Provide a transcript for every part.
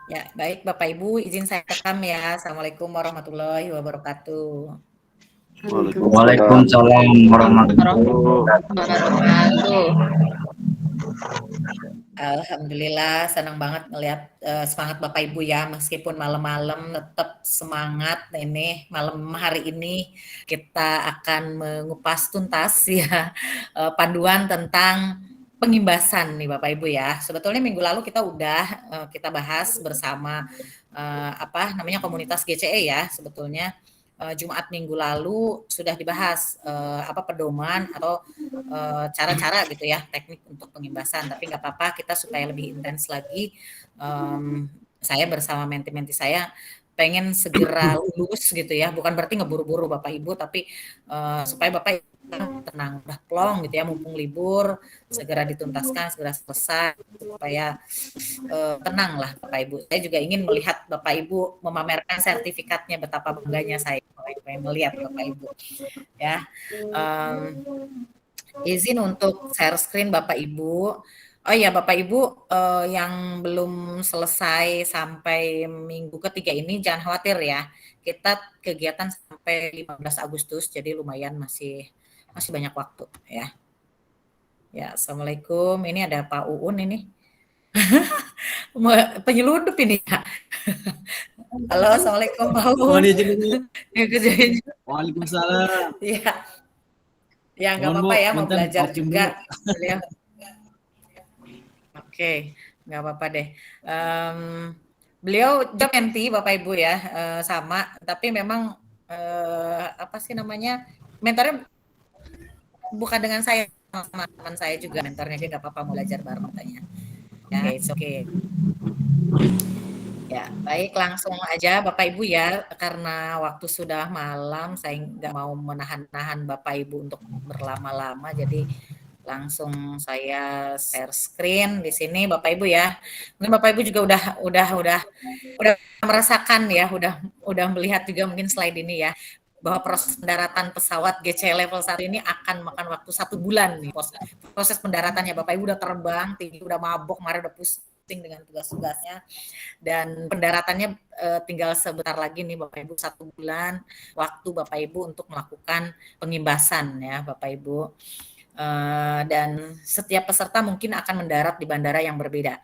Ya, baik Bapak Ibu, izin saya rekam ya. Assalamualaikum warahmatullahi wabarakatuh. Waalaikumsalam. Waalaikumsalam warahmatullahi wabarakatuh. Wabarakatuh. Alhamdulillah, senang banget ngelihat semangat Bapak Ibu ya, meskipun malam-malam tetap semangat. Ini malam hari ini kita akan mengupas tuntas ya panduan tentang pengimbasan nih Bapak Ibu ya. Sebetulnya minggu lalu kita udah kita bahas bersama apa namanya komunitas GCE ya. Sebetulnya Jumat minggu lalu sudah dibahas apa pedoman atau cara-cara gitu ya teknik untuk pengimbasan, tapi nggak apa-apa, kita supaya lebih intens lagi, saya bersama menti-menti saya pengen segera lulus gitu ya, bukan berarti ngeburu-buru Bapak Ibu, tapi supaya Bapak Ibu tenang, udah plong gitu ya, mumpung libur, segera dituntaskan, segera selesai, supaya tenang lah Bapak Ibu. Saya juga ingin melihat Bapak Ibu memamerkan sertifikatnya, betapa bangganya saya pengen melihat Bapak Ibu ya. Izin untuk share screen Bapak Ibu. Oh iya Bapak Ibu yang belum selesai sampai minggu ketiga ini jangan khawatir ya. Kita kegiatan sampai 15 Agustus jadi lumayan masih banyak waktu ya. Ya, Assalamualaikum. Ini ada Pak Uun ini. Penyelundup ini ya. Halo, Assalamualaikum Pak Uun. Mohon izin dulu. Kerjain. Waalaikumsalam. Iya, ya nggak Mohon Bu, apa-apa ya mau punten belajar open juga. dulu. Beliau. Oke, nggak apa-apa deh. Beliau job menti Bapak Ibu ya, sama, tapi memang apa sih namanya, mentornya bukan dengan saya, sama teman saya juga mentornya, dia nggak apa-apa mau belajar bareng katanya. Ya, it's okay. Ya, baik langsung aja Bapak Ibu ya, karena waktu sudah malam, saya nggak mau menahan-nahan Bapak Ibu untuk berlama-lama, jadi langsung saya share screen di sini Bapak Ibu ya. Mungkin Bapak Ibu juga udah merasakan ya, udah melihat juga mungkin slide ini ya, bahwa proses pendaratan pesawat GC level 1 ini akan makan waktu 1 bulan nih. Proses pendaratannya Bapak Ibu udah terbang tinggi, udah mabok, kemarin udah pusing dengan tugas-tugasnya, dan pendaratannya tinggal sebentar lagi nih Bapak Ibu, 1 bulan waktu Bapak Ibu untuk melakukan pengimbasan ya Bapak Ibu. Dan setiap peserta mungkin akan mendarat di bandara yang berbeda.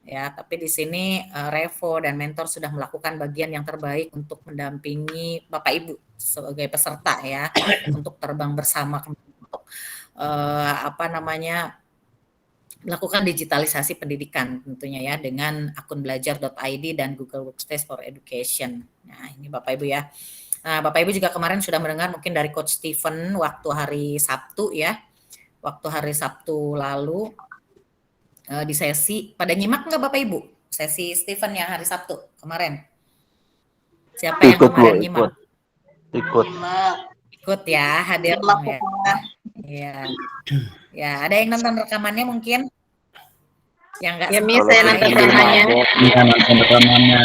Ya, tapi di sini Revo dan mentor sudah melakukan bagian yang terbaik untuk mendampingi Bapak Ibu sebagai peserta ya, untuk terbang bersama untuk apa namanya melakukan digitalisasi pendidikan tentunya ya dengan akun belajar.id dan Google Workspace for Education. Nah, ini Bapak Ibu ya. Nah, Bapak Ibu juga kemarin sudah mendengar mungkin dari Coach Stephen waktu hari Sabtu ya. Waktu hari Sabtu lalu di sesi, pada nyimak nggak Bapak Ibu? Sesi Stephen yang hari Sabtu kemarin. Siapa yang Ikut Bu, kemarin nyimak? ikut. Ikut ya, hadir ya. Iya. Ya, ada yang nonton rekamannya mungkin? Yang nggak Ya, Mi, sempat saya main. nonton rekamannya. Iya, nonton rekamannya.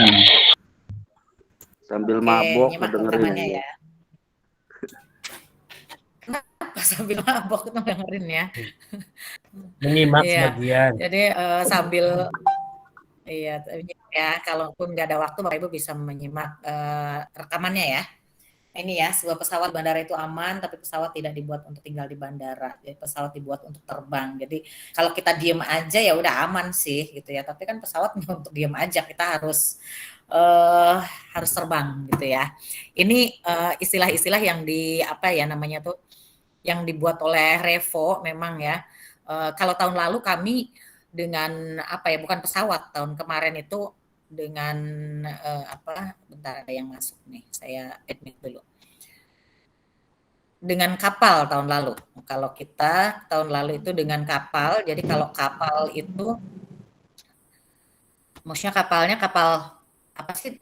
Sambil Oke, mabok nyimak ngedengerin rekamannya aja. ya. Kenapa sambil mabok tuh dengerin ya? Menyimak Iya, sebagian. jadi sambil iya ya, kalaupun nggak ada waktu Bapak Ibu bisa menyimak rekamannya ya. Ini ya, sebuah pesawat bandara itu aman, tapi pesawat tidak dibuat untuk tinggal di bandara. Jadi pesawat dibuat untuk terbang. Jadi kalau kita diem aja ya udah aman sih gitu ya. Tapi kan pesawat nggak untuk diem aja, kita harus terbang gitu ya. Ini istilah-istilah yang di apa ya namanya tuh, yang dibuat oleh Revo memang ya. Kalau tahun lalu kami dengan apa ya, bukan pesawat, tahun kemarin itu dengan apa, bentar ada yang masuk nih, saya admit dulu. Dengan kapal tahun lalu. Kalau kita tahun lalu itu dengan kapal, jadi kalau kapal itu, maksudnya kapalnya kapal apa sih,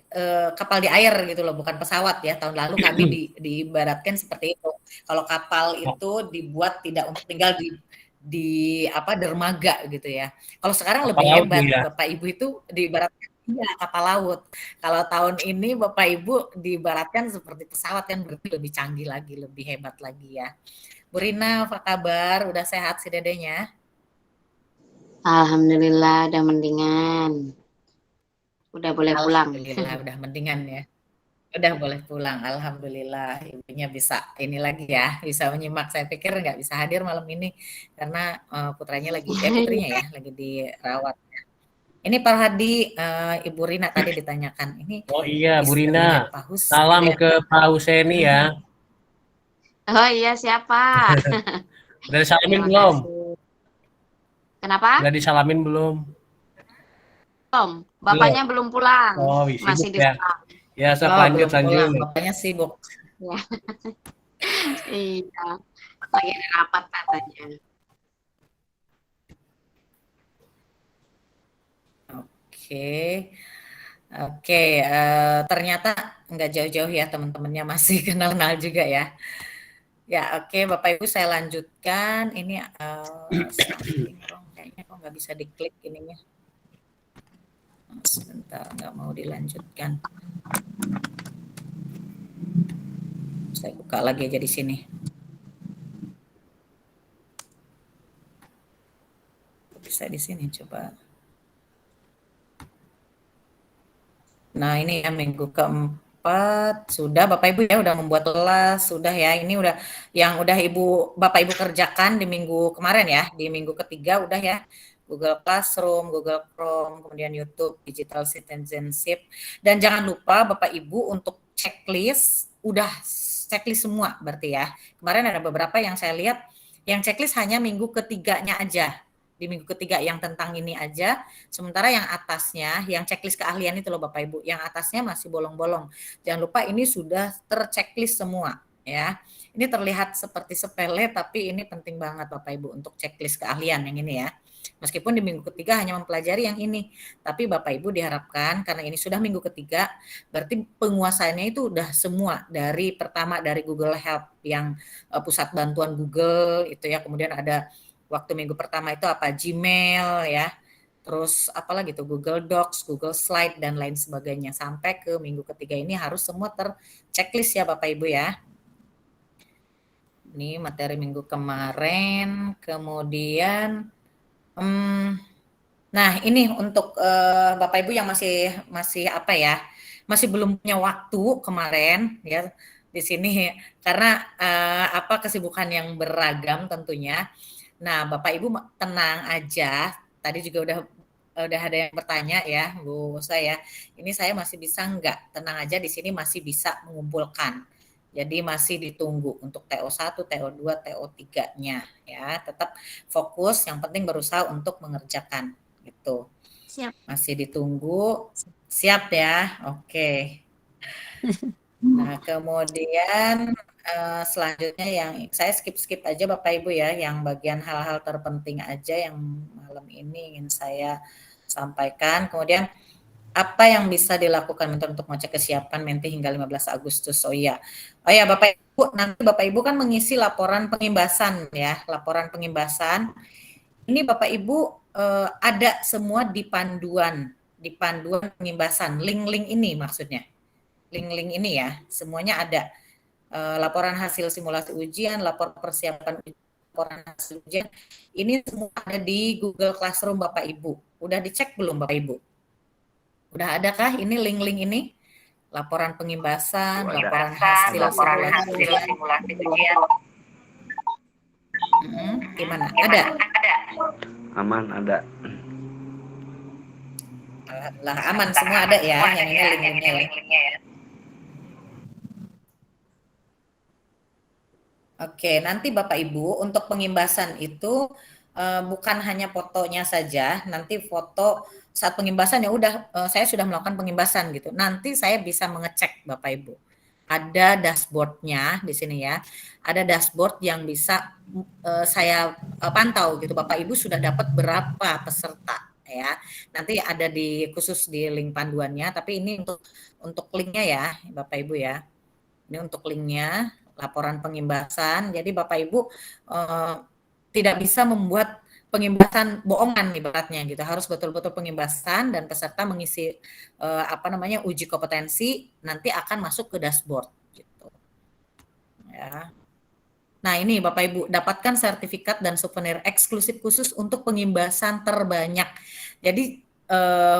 kapal di air gitu loh, bukan pesawat ya. Tahun lalu kami diibaratkan seperti itu. Kalau kapal itu dibuat tidak untuk tinggal di apa, dermaga gitu ya. Kalau sekarang Kapal lebih laut Bu hebat, ya. Bapak Ibu itu diibaratkan iya kapal laut. Kalau tahun ini Bapak Ibu diibaratkan seperti pesawat, kan berarti lebih canggih lagi, lebih hebat lagi ya. Bu Rina, apa kabar? Udah sehat si dedenya? Alhamdulillah, udah mendingan. Udah boleh pulang. Alhamdulillah udah mendingan ya. Udah boleh pulang, alhamdulillah ibunya bisa ini lagi ya, bisa menyimak. Saya pikir nggak bisa hadir malam ini karena putranya putrinya ya lagi dirawat. Ini Pak Hadi, Ibu Rina tadi ditanyakan ini Oh iya, Bu istrinya Rina. Pak Hus Salam sudah. ke Pak Huseni ya. Oh iya, siapa? Udah disalamin Terima belum? kasih. Kenapa? Udah disalamin belum? Belum. Bapaknya belum pulang. Oh, Masih sibuk di ya. sekolah. Ya, sok Oh, lanjut. belum pulang, bapaknya sibuk. Ya. Iya. Lagi ada rapat katanya. Oke. Oke, ternyata nggak jauh-jauh ya teman-temannya masih kenal-kenal juga ya. Ya, oke Bapak Ibu saya lanjutkan. Ini something wrong kayaknya kok nggak bisa diklik ininya. Sebentar, nggak mau dilanjutkan. Saya buka lagi aja di sini. Bisa di sini coba. Nah, ini ya minggu keempat sudah Bapak Ibu ya udah membuat kelas, sudah ya. Ini udah yang udah Bapak Ibu kerjakan di minggu kemarin ya, di minggu ketiga udah ya. Google Classroom, Google Chrome, kemudian YouTube, Digital Citizenship. Dan jangan lupa Bapak Ibu untuk checklist, udah checklist semua berarti ya. Kemarin ada beberapa yang saya lihat yang checklist hanya minggu ketiganya aja. Di minggu ketiga yang tentang ini aja, sementara yang atasnya, yang checklist keahlian itu loh Bapak Ibu, yang atasnya masih bolong-bolong. Jangan lupa ini sudah terchecklist semua ya. Ini terlihat seperti sepele tapi ini penting banget Bapak Ibu untuk checklist keahlian yang ini ya. Meskipun di minggu ketiga hanya mempelajari yang ini, tapi Bapak Ibu diharapkan karena ini sudah minggu ketiga, berarti penguasaannya itu udah semua dari pertama dari Google Help yang pusat bantuan Google itu ya, kemudian ada waktu minggu pertama itu apa Gmail ya, terus apalagi tuh Google Docs, Google Slide dan lain sebagainya. Sampai ke minggu ketiga ini harus semua terchecklist ya Bapak Ibu ya. Ini materi minggu kemarin, kemudian nah ini untuk Bapak Ibu yang masih apa ya, masih belum punya waktu kemarin ya di sini karena apa kesibukan yang beragam tentunya. Nah, Bapak Ibu tenang aja. Tadi juga udah ada yang bertanya ya, Bu saya. Ini saya masih bisa enggak? Tenang aja di sini masih bisa mengumpulkan. Jadi masih ditunggu untuk TO1, TO2, TO3-nya ya. Tetap fokus, yang penting berusaha untuk mengerjakan gitu. Siap. Masih ditunggu. Siap ya. Oke. Nah, kemudian selanjutnya yang saya skip aja Bapak Ibu ya, yang bagian hal-hal terpenting aja yang malam ini ingin saya sampaikan. Kemudian apa yang bisa dilakukan untuk mengecek kesiapan Menti hingga 15 Agustus? Oh ya Bapak Ibu, nanti Bapak Ibu kan mengisi laporan pengimbasan ya, laporan pengimbasan. Ini Bapak Ibu ada semua di panduan pengimbasan, link-link ini maksudnya. Link-link ini ya, semuanya ada. Laporan hasil simulasi ujian, laporan persiapan ujian, laporan hasil ujian. Ini semua ada di Google Classroom Bapak Ibu. Udah dicek belum Bapak Ibu? Udah adakah ini link-link ini? Laporan pengimbasan, laporan hasil simulasi ujian. Gimana? Ada? Aman, ada. Alhamdulillah aman semua ada ya, yang ini link-linknya ya. Oke, nanti Bapak Ibu untuk pengimbasan itu bukan hanya fotonya saja, nanti foto saat pengimbasan ya udah saya sudah melakukan pengimbasan gitu. Nanti saya bisa mengecek Bapak Ibu. Ada dashboard-nya di sini ya. Ada dashboard yang bisa saya pantau gitu. Bapak Ibu sudah dapat berapa peserta ya. Nanti ada khusus di link panduannya, tapi ini untuk linknya ya Bapak Ibu ya. Ini untuk linknya, laporan pengimbasan. Jadi Bapak Ibu tidak bisa membuat pengimbasan bohongan ibaratnya gitu. Harus betul-betul pengimbasan dan peserta mengisi uji kompetensi nanti akan masuk ke dashboard gitu. Ya. Nah, ini Bapak Ibu dapatkan sertifikat dan souvenir eksklusif khusus untuk pengimbasan terbanyak. Jadi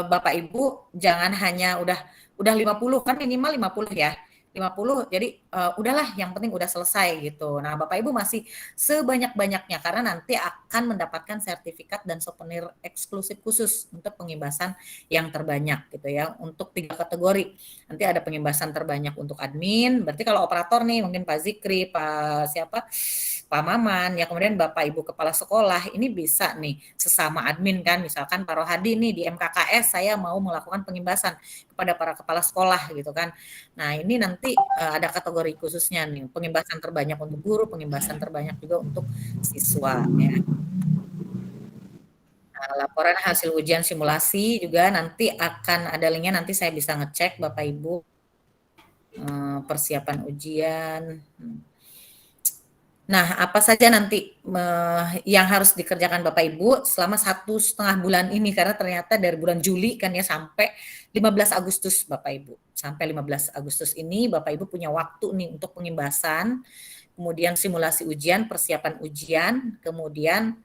Bapak Ibu jangan hanya udah 50 kan minimal 50 ya. 50 jadi udahlah yang penting udah selesai gitu. Nah, Bapak Ibu masih sebanyak-banyaknya karena nanti akan mendapatkan sertifikat dan souvenir eksklusif khusus untuk pengimbasan yang terbanyak gitu ya. Untuk 3 kategori. Nanti ada pengimbasan terbanyak untuk admin, berarti kalau operator nih mungkin Pak Zikri, Pak siapa? Pak Maman, ya kemudian Bapak Ibu Kepala Sekolah, ini bisa nih sesama admin kan, misalkan Pak Rohadi nih di MKKS saya mau melakukan pengimbasan kepada para kepala sekolah gitu kan. Nah ini nanti ada kategori khususnya nih, pengimbasan terbanyak untuk guru, pengimbasan terbanyak juga untuk siswa ya. Nah, laporan hasil ujian simulasi juga nanti akan ada linknya, nanti saya bisa ngecek Bapak Ibu persiapan ujian. Nah, apa saja nanti yang harus dikerjakan Bapak Ibu selama 1,5 bulan ini, karena ternyata dari bulan Juli kan ya sampai 15 Agustus Bapak Ibu. Sampai 15 Agustus ini Bapak Ibu punya waktu nih untuk pengimbasan, kemudian simulasi ujian, persiapan ujian, kemudian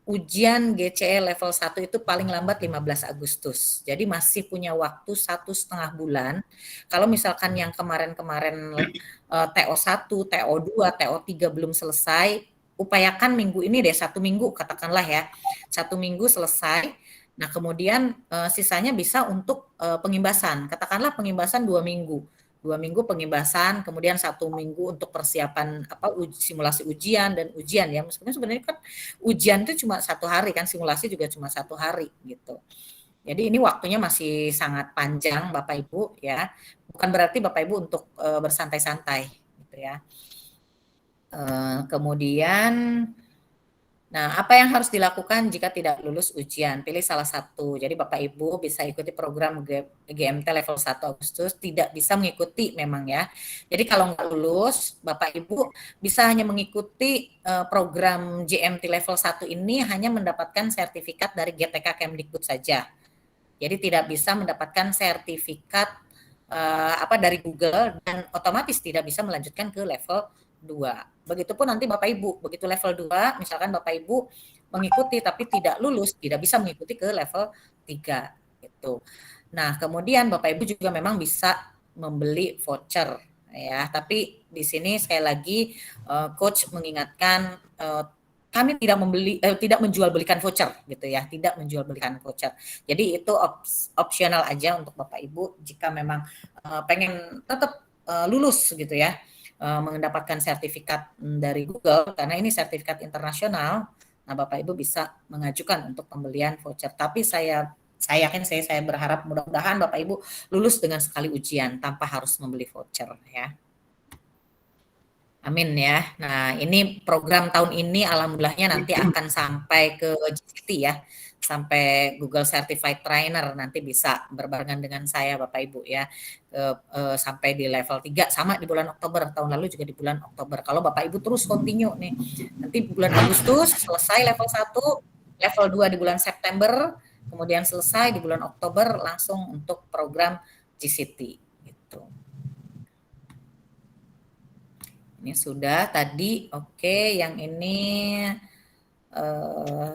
ujian GCE level 1 itu paling lambat 15 Agustus. Jadi masih punya waktu 1,5 bulan. Kalau misalkan yang kemarin-kemarin TO1, TO2, TO3 belum selesai, upayakan minggu ini deh, 1 minggu katakanlah ya. 1 minggu selesai. Nah kemudian sisanya bisa untuk pengimbasan. Katakanlah pengimbasan 2 minggu. 2 minggu pengimbasan, kemudian 1 minggu untuk persiapan simulasi ujian dan ujian ya. Meskipun sebenarnya kan ujian itu cuma 1 hari kan, simulasi juga cuma 1 hari gitu. Jadi ini waktunya masih sangat panjang Bapak Ibu ya. Bukan berarti Bapak Ibu untuk bersantai-santai gitu ya. Kemudian nah, apa yang harus dilakukan jika tidak lulus ujian? Pilih salah satu. Jadi Bapak Ibu bisa ikuti program GMT level 1 Agustus, tidak bisa mengikuti memang ya. Jadi kalau nggak lulus, Bapak Ibu bisa hanya mengikuti program GMT level 1 ini hanya mendapatkan sertifikat dari GTK Kemdikbud saja. Jadi tidak bisa mendapatkan sertifikat dari Google dan otomatis tidak bisa melanjutkan ke level 2. Begitupun nanti Bapak Ibu, begitu level 2, misalkan Bapak Ibu mengikuti tapi tidak lulus, tidak bisa mengikuti ke level 3 gitu. Nah, kemudian Bapak Ibu juga memang bisa membeli voucher ya, tapi di sini sekali lagi coach mengingatkan kami tidak menjual belikan voucher gitu ya, tidak menjual belikan voucher. Jadi itu opsional aja untuk Bapak Ibu jika memang pengen tetap lulus gitu ya, mendapatkan sertifikat dari Google karena ini sertifikat internasional. Nah, Bapak Ibu bisa mengajukan untuk pembelian voucher. Tapi saya yakin saya berharap mudah-mudahan Bapak Ibu lulus dengan sekali ujian tanpa harus membeli voucher ya. Amin ya. Nah, ini program tahun ini alhamdulillahnya nanti akan sampai ke GCT ya. Sampai Google Certified Trainer, nanti bisa berbarengan dengan saya Bapak Ibu ya. Sampai di level 3 sama di bulan Oktober, tahun lalu juga di bulan Oktober. Kalau Bapak Ibu terus continue nih. Nanti bulan Agustus selesai level 1, level 2 di bulan September, kemudian selesai di bulan Oktober langsung untuk program GCT gitu. Ini sudah tadi, oke, yang ini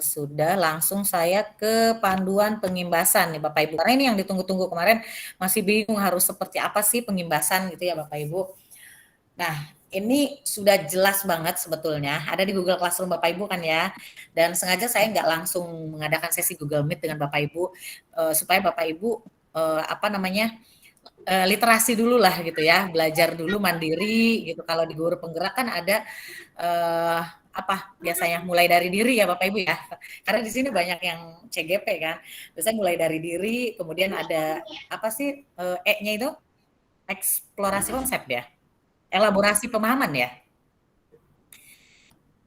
sudah, langsung saya ke panduan pengimbasan nih Bapak Ibu. Karena ini yang ditunggu-tunggu kemarin, masih bingung harus seperti apa sih pengimbasan gitu ya Bapak Ibu. Nah, ini sudah jelas banget sebetulnya, ada di Google Classroom Bapak Ibu kan ya, dan sengaja saya nggak langsung mengadakan sesi Google Meet dengan Bapak Ibu, supaya Bapak Ibu, literasi dulu lah gitu ya, belajar dulu mandiri gitu. Kalau di guru penggerak kan ada biasanya mulai dari diri ya Bapak Ibu ya. Karena di sini banyak yang CGP kan. Biasanya mulai dari diri, kemudian ada E-nya itu eksplorasi konsep ya. Elaborasi pemahaman ya.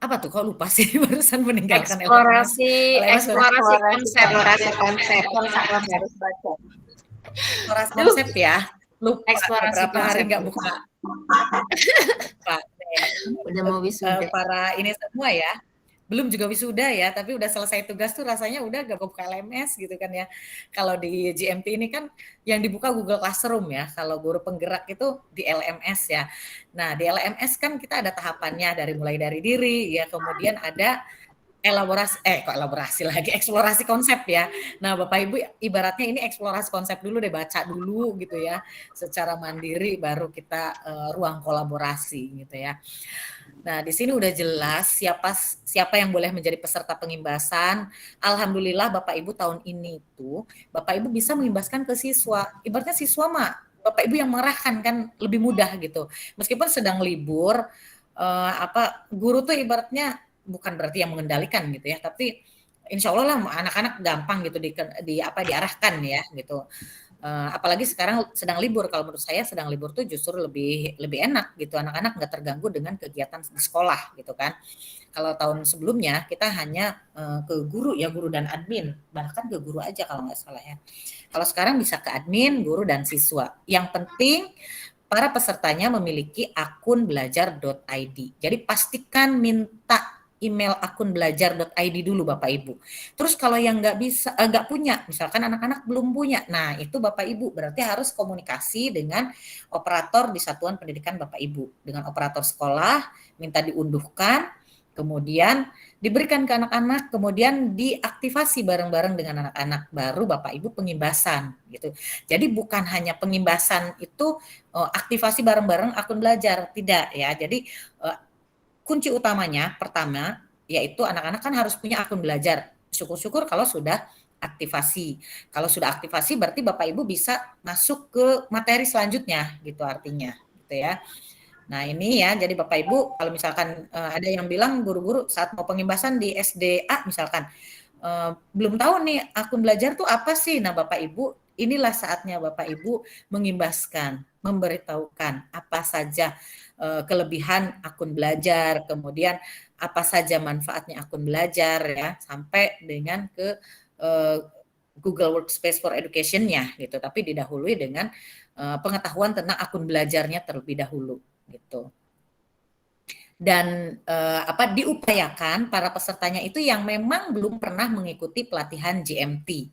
Apa tuh? Kok lupa sih barusan meninggalkan eksplorasi konsep. Eksplorasi konsep ya. Lupa Eksplorasi berapa hari nggak buka. Udah mau wisuda. Para ini semua ya. Belum juga wisuda ya, tapi udah selesai tugas tuh rasanya udah gak buka LMS gitu kan ya. Kalau di GMT ini kan yang dibuka Google Classroom ya. Kalau guru penggerak itu di LMS ya. Nah, di LMS kan kita ada tahapannya mulai dari diri ya, kemudian ada elaborasi lagi, eksplorasi konsep ya. Nah, Bapak Ibu ibaratnya ini eksplorasi konsep dulu deh, baca dulu gitu ya, secara mandiri baru kita ruang kolaborasi gitu ya. Nah, di sini udah jelas siapa yang boleh menjadi peserta pengimbasan. Alhamdulillah Bapak Ibu tahun ini tuh Bapak Ibu bisa mengimbaskan ke siswa. Ibaratnya siswa mah Bapak Ibu yang mengarahkan kan lebih mudah gitu. Meskipun sedang libur, guru tuh ibaratnya bukan berarti yang mengendalikan gitu ya, tapi insya Allah lah anak-anak gampang gitu diarahkan ya gitu. Apalagi sekarang sedang libur, kalau menurut saya sedang libur tuh justru lebih enak gitu, anak-anak nggak terganggu dengan kegiatan di sekolah gitu kan. Kalau tahun sebelumnya kita hanya ke guru ya, guru dan admin, bahkan ke guru aja kalau nggak salah ya. Kalau sekarang bisa ke admin, guru dan siswa. Yang penting para pesertanya memiliki akun belajar.id. Jadi pastikan minta email akun belajar.id dulu Bapak Ibu. Terus kalau yang nggak punya, misalkan anak-anak belum punya, nah itu Bapak Ibu berarti harus komunikasi dengan operator di satuan pendidikan Bapak Ibu, dengan operator sekolah, minta diunduhkan, kemudian diberikan ke anak-anak, kemudian diaktifasi bareng-bareng dengan anak-anak, baru Bapak Ibu pengimbasan gitu. Jadi bukan hanya pengimbasan itu aktivasi bareng-bareng akun belajar, tidak ya. Jadi kunci utamanya pertama yaitu anak-anak kan harus punya akun belajar. Syukur-syukur kalau sudah aktivasi. Kalau sudah aktivasi berarti Bapak Ibu bisa masuk ke materi selanjutnya gitu artinya gitu ya. Nah ini ya, jadi Bapak Ibu kalau misalkan ada yang bilang guru-guru saat mau pengimbasan di SDA misalkan belum tahu nih akun belajar tuh apa sih. Nah Bapak Ibu inilah saatnya Bapak Ibu mengimbaskan, memberitahukan apa saja kelebihan akun belajar, kemudian apa saja manfaatnya akun belajar ya, sampai dengan ke Google Workspace for Education-nya gitu. Tapi didahului dengan pengetahuan tentang akun belajarnya terlebih dahulu gitu. Dan diupayakan para pesertanya itu yang memang belum pernah mengikuti pelatihan GMT.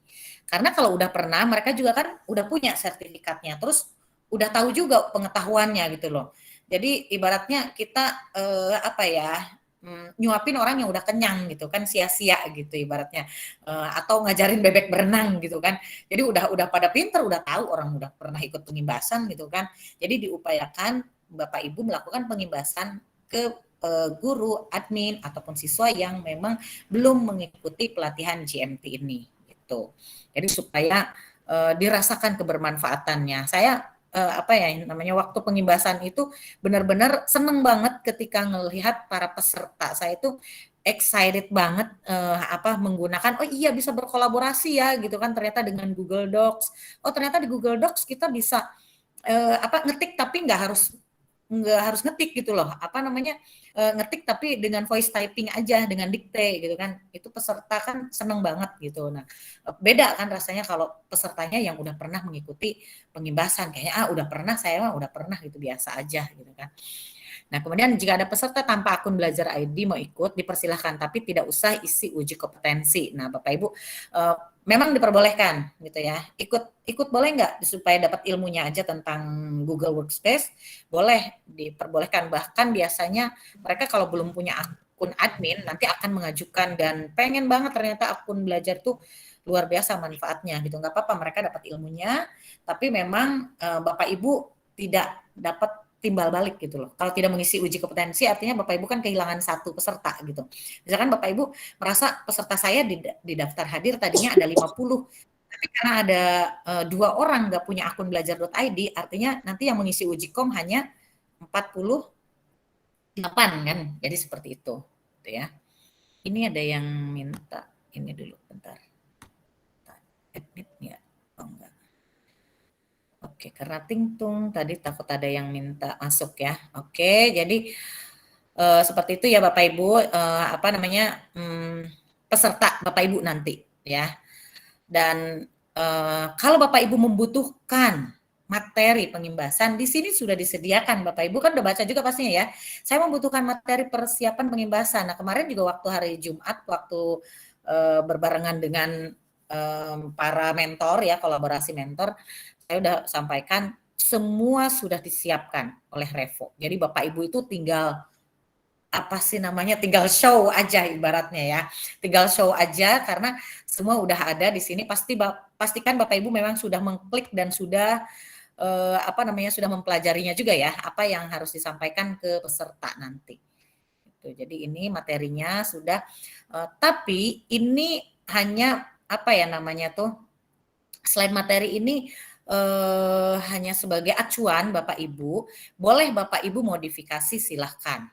Karena kalau udah pernah, mereka juga kan udah punya sertifikatnya, terus udah tahu juga pengetahuannya gitu loh. Jadi ibaratnya kita nyuapin orang yang udah kenyang gitu kan, sia-sia gitu ibaratnya, atau ngajarin bebek berenang gitu kan. Jadi udah pada pinter, udah tahu, orang udah pernah ikut pengimbasan gitu kan. Jadi diupayakan Bapak Ibu melakukan pengimbasan ke guru, admin, ataupun siswa yang memang belum mengikuti pelatihan GMT ini gitu. Jadi supaya dirasakan kebermanfaatannya. Saya waktu pengimbasan itu benar-benar seneng banget ketika melihat para peserta. Saya itu excited banget menggunakan, oh iya bisa berkolaborasi ya gitu kan, ternyata dengan Google Docs. Oh ternyata di Google Docs kita bisa ngetik tapi nggak harus ngetik gitu loh, ngetik tapi dengan voice typing aja, dengan dikte gitu kan, itu peserta kan seneng banget gitu. Nah beda kan rasanya kalau pesertanya yang udah pernah mengikuti pengimbasan, kayaknya saya mah udah pernah gitu, biasa aja gitu kan. Nah kemudian jika ada peserta tanpa akun belajar ID mau ikut, dipersilahkan, tapi tidak usah isi uji kompetensi. Nah Bapak Ibu memang diperbolehkan gitu ya, ikut boleh nggak supaya dapat ilmunya aja tentang Google Workspace, boleh, diperbolehkan. Bahkan biasanya mereka kalau belum punya akun admin nanti akan mengajukan, dan pengen banget ternyata akun belajar tuh luar biasa manfaatnya gitu, nggak apa-apa, mereka dapat ilmunya, tapi memang Bapak Ibu tidak dapat timbal balik gitu loh. Kalau tidak mengisi uji kompetensi artinya Bapak Ibu kan kehilangan satu peserta gitu. Misalkan Bapak Ibu merasa peserta saya di daftar hadir tadinya ada 50, tapi karena ada 2 orang nggak punya akun belajar.id, artinya nanti yang mengisi uji kom hanya 48 kan. Jadi seperti itu gitu ya. Ini ada yang minta ini dulu bentar. Edit ya. Oh enggak. Oke, karena tingtung tadi takut ada yang minta masuk ya. Oke, jadi seperti itu ya Bapak Ibu, peserta Bapak Ibu nanti ya. Dan kalau Bapak Ibu membutuhkan materi pengimbasan, di sini sudah disediakan Bapak Ibu, kan udah baca juga pastinya ya. Saya membutuhkan materi persiapan pengimbasan. Nah kemarin juga waktu hari Jumat, waktu berbarengan dengan para mentor ya, kolaborasi mentor, saya udah sampaikan semua sudah disiapkan oleh Revo. Jadi Bapak Ibu itu tinggal apa sih namanya, tinggal show aja ibaratnya ya. Tinggal show aja karena semua udah ada di sini. Pastikan Bapak Ibu memang sudah mengklik dan sudah apa namanya, sudah mempelajarinya juga ya, apa yang harus disampaikan ke peserta nanti. Jadi ini materinya sudah, tapi ini hanya apa ya namanya tuh, selain materi ini hanya sebagai acuan Bapak Ibu, boleh Bapak Ibu modifikasi silahkan.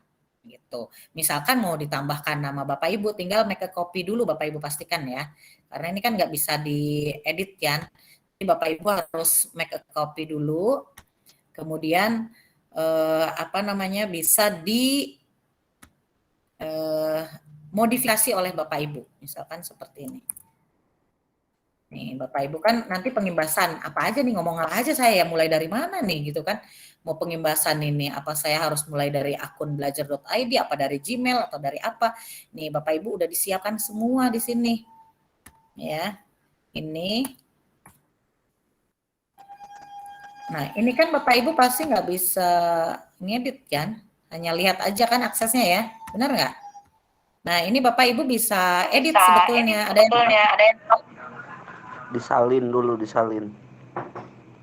Gitu. Misalkan mau ditambahkan nama Bapak Ibu, tinggal make a copy dulu Bapak Ibu pastikan ya. Karena ini kan nggak bisa diedit kan. Jadi Bapak Ibu harus make a copy dulu. Kemudian apa namanya, bisa di modifikasi oleh Bapak Ibu. Misalkan seperti ini. Nih, Bapak Ibu kan nanti pengimbasan apa aja nih, ngomong apa aja saya ya, mulai dari mana nih gitu kan. Mau pengimbasan ini, apa saya harus mulai dari akun belajar.id, apa dari Gmail atau dari apa. Nih Bapak Ibu udah disiapkan semua di sini. Ya. Ini. Nah, ini kan Bapak Ibu pasti nggak bisa ngedit kan. Hanya lihat aja kan aksesnya ya. Benar nggak? Nah, ini Bapak Ibu bisa edit sebetulnya. Ada yang Disalin dulu, disalin.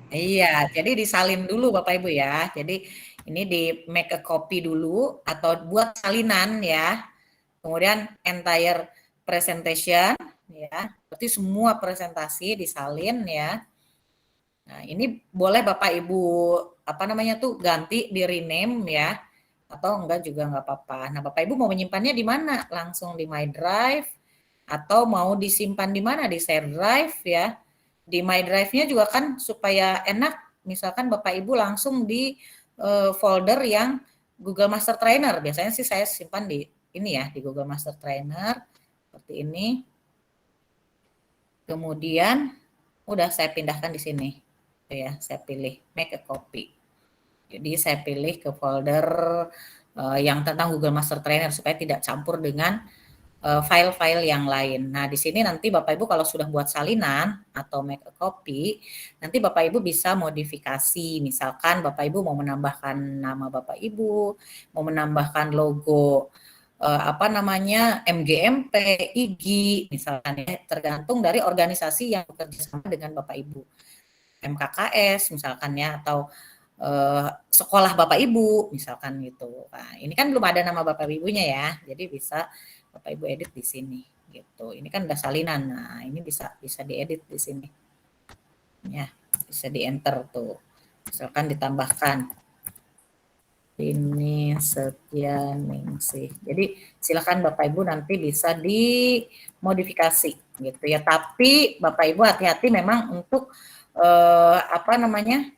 Iya, jadi disalin dulu Bapak Ibu ya. Jadi ini di make a copy dulu atau buat salinan ya. Kemudian entire presentation ya. Berarti semua presentasi disalin ya. Nah, ini boleh Bapak Ibu apa namanya tuh ganti di rename ya. Atau enggak juga enggak apa-apa. Nah, Bapak Ibu mau menyimpannya di mana? Langsung di My Drive atau mau disimpan di mana? Di Share Drive ya. Di My Drive-nya juga kan supaya enak, misalkan Bapak Ibu langsung di folder yang Google Master Trainer. Biasanya sih saya simpan di ini ya, di Google Master Trainer seperti ini. Kemudian udah saya pindahkan di sini. Ya, saya pilih make a copy. Jadi saya pilih ke folder yang tentang Google Master Trainer supaya tidak campur dengan file-file yang lain. Nah, di sini nanti Bapak Ibu kalau sudah buat salinan atau make a copy, nanti Bapak Ibu bisa modifikasi. Misalkan Bapak Ibu mau menambahkan nama Bapak Ibu, mau menambahkan logo apa namanya, MGMP, IGI, misalkan ya, tergantung dari organisasi yang bekerja sama dengan Bapak Ibu. MKKS misalkan ya, atau sekolah Bapak Ibu misalkan gitu. Nah, ini kan belum ada nama Bapak Ibunya ya, jadi bisa Bapak Ibu edit di sini gitu. Ini kan udah salinan. Nah, ini bisa diedit di sini. Ya, bisa di-enter tuh. Misalkan ditambahkan ini Setyaningsih. Jadi silakan Bapak Ibu nanti bisa dimodifikasi gitu ya. Tapi Bapak Ibu hati-hati memang untuk apa namanya,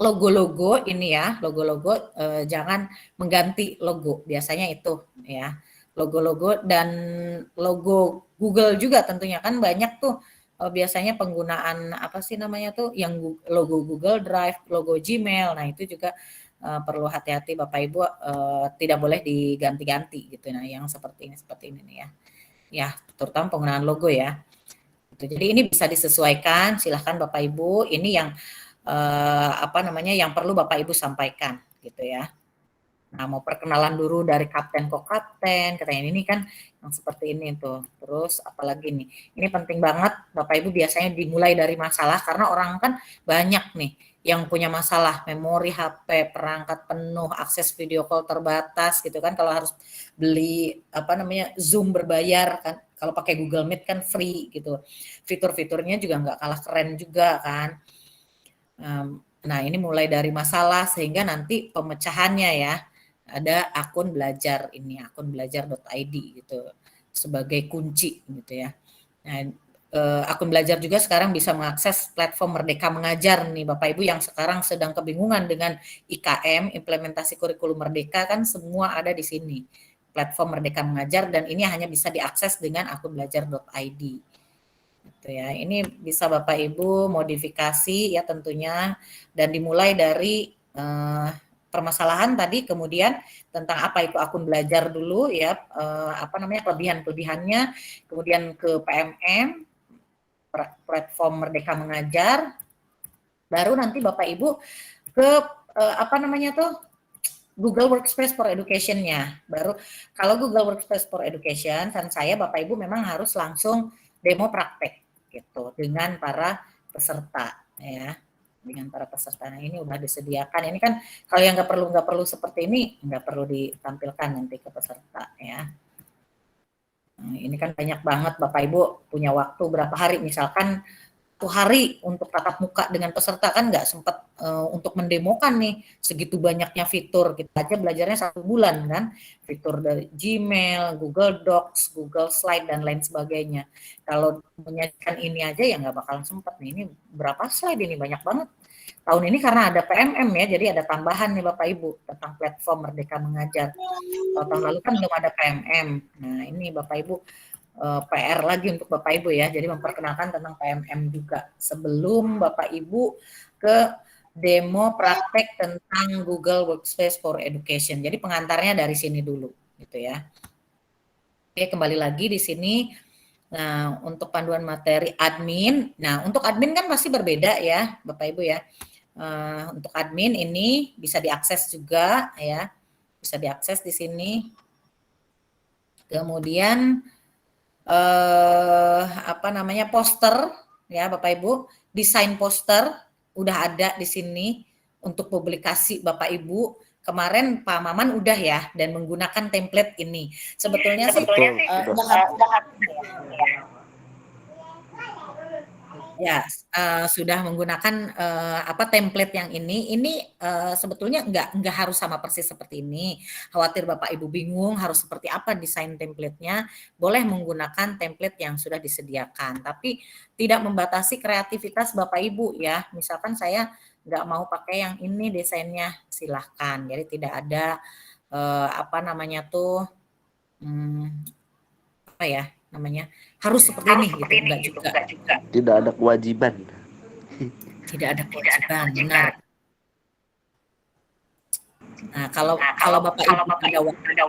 logo-logo ini ya, logo-logo jangan mengganti logo, biasanya itu ya. Logo-logo dan logo Google juga tentunya kan banyak tuh biasanya penggunaan apa sih namanya tuh yang logo Google Drive, logo Gmail. Nah, itu juga perlu hati-hati Bapak Ibu, tidak boleh diganti-ganti gitu. Nah, yang seperti ini nih ya. Ya, terutama penggunaan logo ya. Jadi ini bisa disesuaikan, silahkan Bapak Ibu. Ini yang apa namanya, yang perlu Bapak Ibu sampaikan gitu ya. Nah, mau perkenalan dulu dari kapten kok kapten, katanya ini kan yang seperti ini tuh. Terus apalagi nih, ini penting banget Bapak Ibu biasanya dimulai dari masalah karena orang kan banyak nih yang punya masalah, memori HP, perangkat penuh, akses video call terbatas gitu kan, kalau harus beli apa namanya Zoom berbayar kan, kalau pakai Google Meet kan free gitu. Fitur-fiturnya juga nggak kalah keren juga kan. Nah, ini mulai dari masalah sehingga nanti pemecahannya ya. Ada akun belajar ini, akun belajar.id gitu sebagai kunci gitu ya. Nah, akun belajar juga sekarang bisa mengakses platform Merdeka Mengajar nih Bapak Ibu yang sekarang sedang kebingungan dengan IKM, implementasi kurikulum Merdeka kan semua ada di sini. Platform Merdeka Mengajar dan ini hanya bisa diakses dengan akun belajar.id. Gitu ya. Ini bisa Bapak Ibu modifikasi ya tentunya dan dimulai dari permasalahan tadi, kemudian tentang apa itu akun belajar dulu ya, apa namanya kelebihan-kelebihannya, kemudian ke PMM, platform Merdeka Mengajar, baru nanti Bapak Ibu ke apa namanya tuh Google Workspace for Education-nya. Baru kalau Google Workspace for Education, kan saya Bapak Ibu memang harus langsung demo praktek gitu dengan para peserta ya. Dengan para peserta. Nah, ini udah disediakan. Ini kan kalau yang nggak perlu seperti ini nggak perlu ditampilkan nanti ke peserta ya. Nah, ini kan banyak banget Bapak Ibu punya waktu berapa hari, misalkan 1 hari untuk tatap muka dengan peserta, kan nggak sempat untuk mendemokan nih segitu banyaknya fitur. Kita aja belajarnya 1 bulan kan, fitur dari Gmail, Google Docs, Google Slide dan lain sebagainya. Kalau menyajikan ini aja ya nggak bakalan sempat nih. Ini berapa slide ini, banyak banget. Tahun ini karena ada PMM ya, jadi ada tambahan nih Bapak Ibu tentang platform Merdeka Mengajar. Kalau tahun lalu kan belum ada PMM. Nah, ini Bapak Ibu PR lagi untuk Bapak Ibu ya, jadi memperkenalkan tentang PMM juga sebelum Bapak Ibu ke demo praktek tentang Google Workspace for Education. Jadi pengantarnya dari sini dulu gitu ya. Oke, kembali lagi di sini. Nah, untuk panduan materi admin. Nah, untuk admin kan pasti berbeda ya Bapak Ibu ya. Untuk admin ini bisa diakses juga ya. Bisa diakses di sini. Kemudian poster ya Bapak Ibu, desain poster udah ada di sini untuk publikasi Bapak Ibu. Kemarin Pak Maman udah ya dan menggunakan template ini. Sebetulnya sih sudah menggunakan template yang ini sebetulnya nggak harus sama persis seperti ini. Khawatir Bapak Ibu bingung harus seperti apa desain template-nya, boleh menggunakan template yang sudah disediakan, tapi tidak membatasi kreativitas Bapak Ibu ya. Misalkan saya nggak mau pakai yang ini desainnya, silahkan. Jadi tidak ada harus seperti ini gitu, enggak juga. Tidak ada kewajiban. Tidak ada kewajiban, benar. Nah, kalau Bapak Ibu ada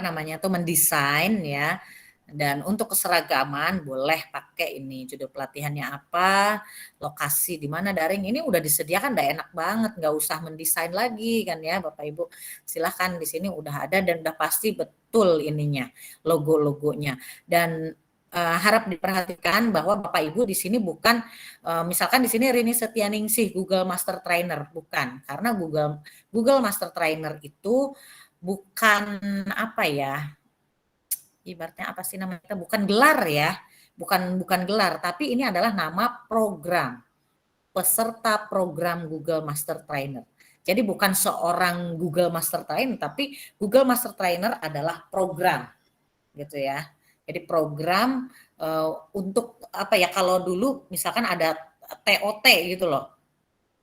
waktu mendesain ya, dan untuk keseragaman boleh pakai ini judul pelatihannya apa, lokasi di mana daring, ini udah disediakan, udah enak banget, nggak usah mendesain lagi kan ya Bapak Ibu. Silahkan di sini udah ada dan udah pasti betul ininya, logo-logonya. Dan harap diperhatikan bahwa Bapak Ibu di sini bukan misalkan di sini Rini Setianingsih Google Master Trainer, bukan, karena Google Master Trainer itu bukan ibaratnya bukan gelar ya, bukan gelar, tapi ini adalah nama program, peserta program Google Master Trainer. Jadi bukan seorang Google Master Trainer, tapi Google Master Trainer adalah program gitu ya. Jadi program untuk kalau dulu misalkan ada TOT gitu loh,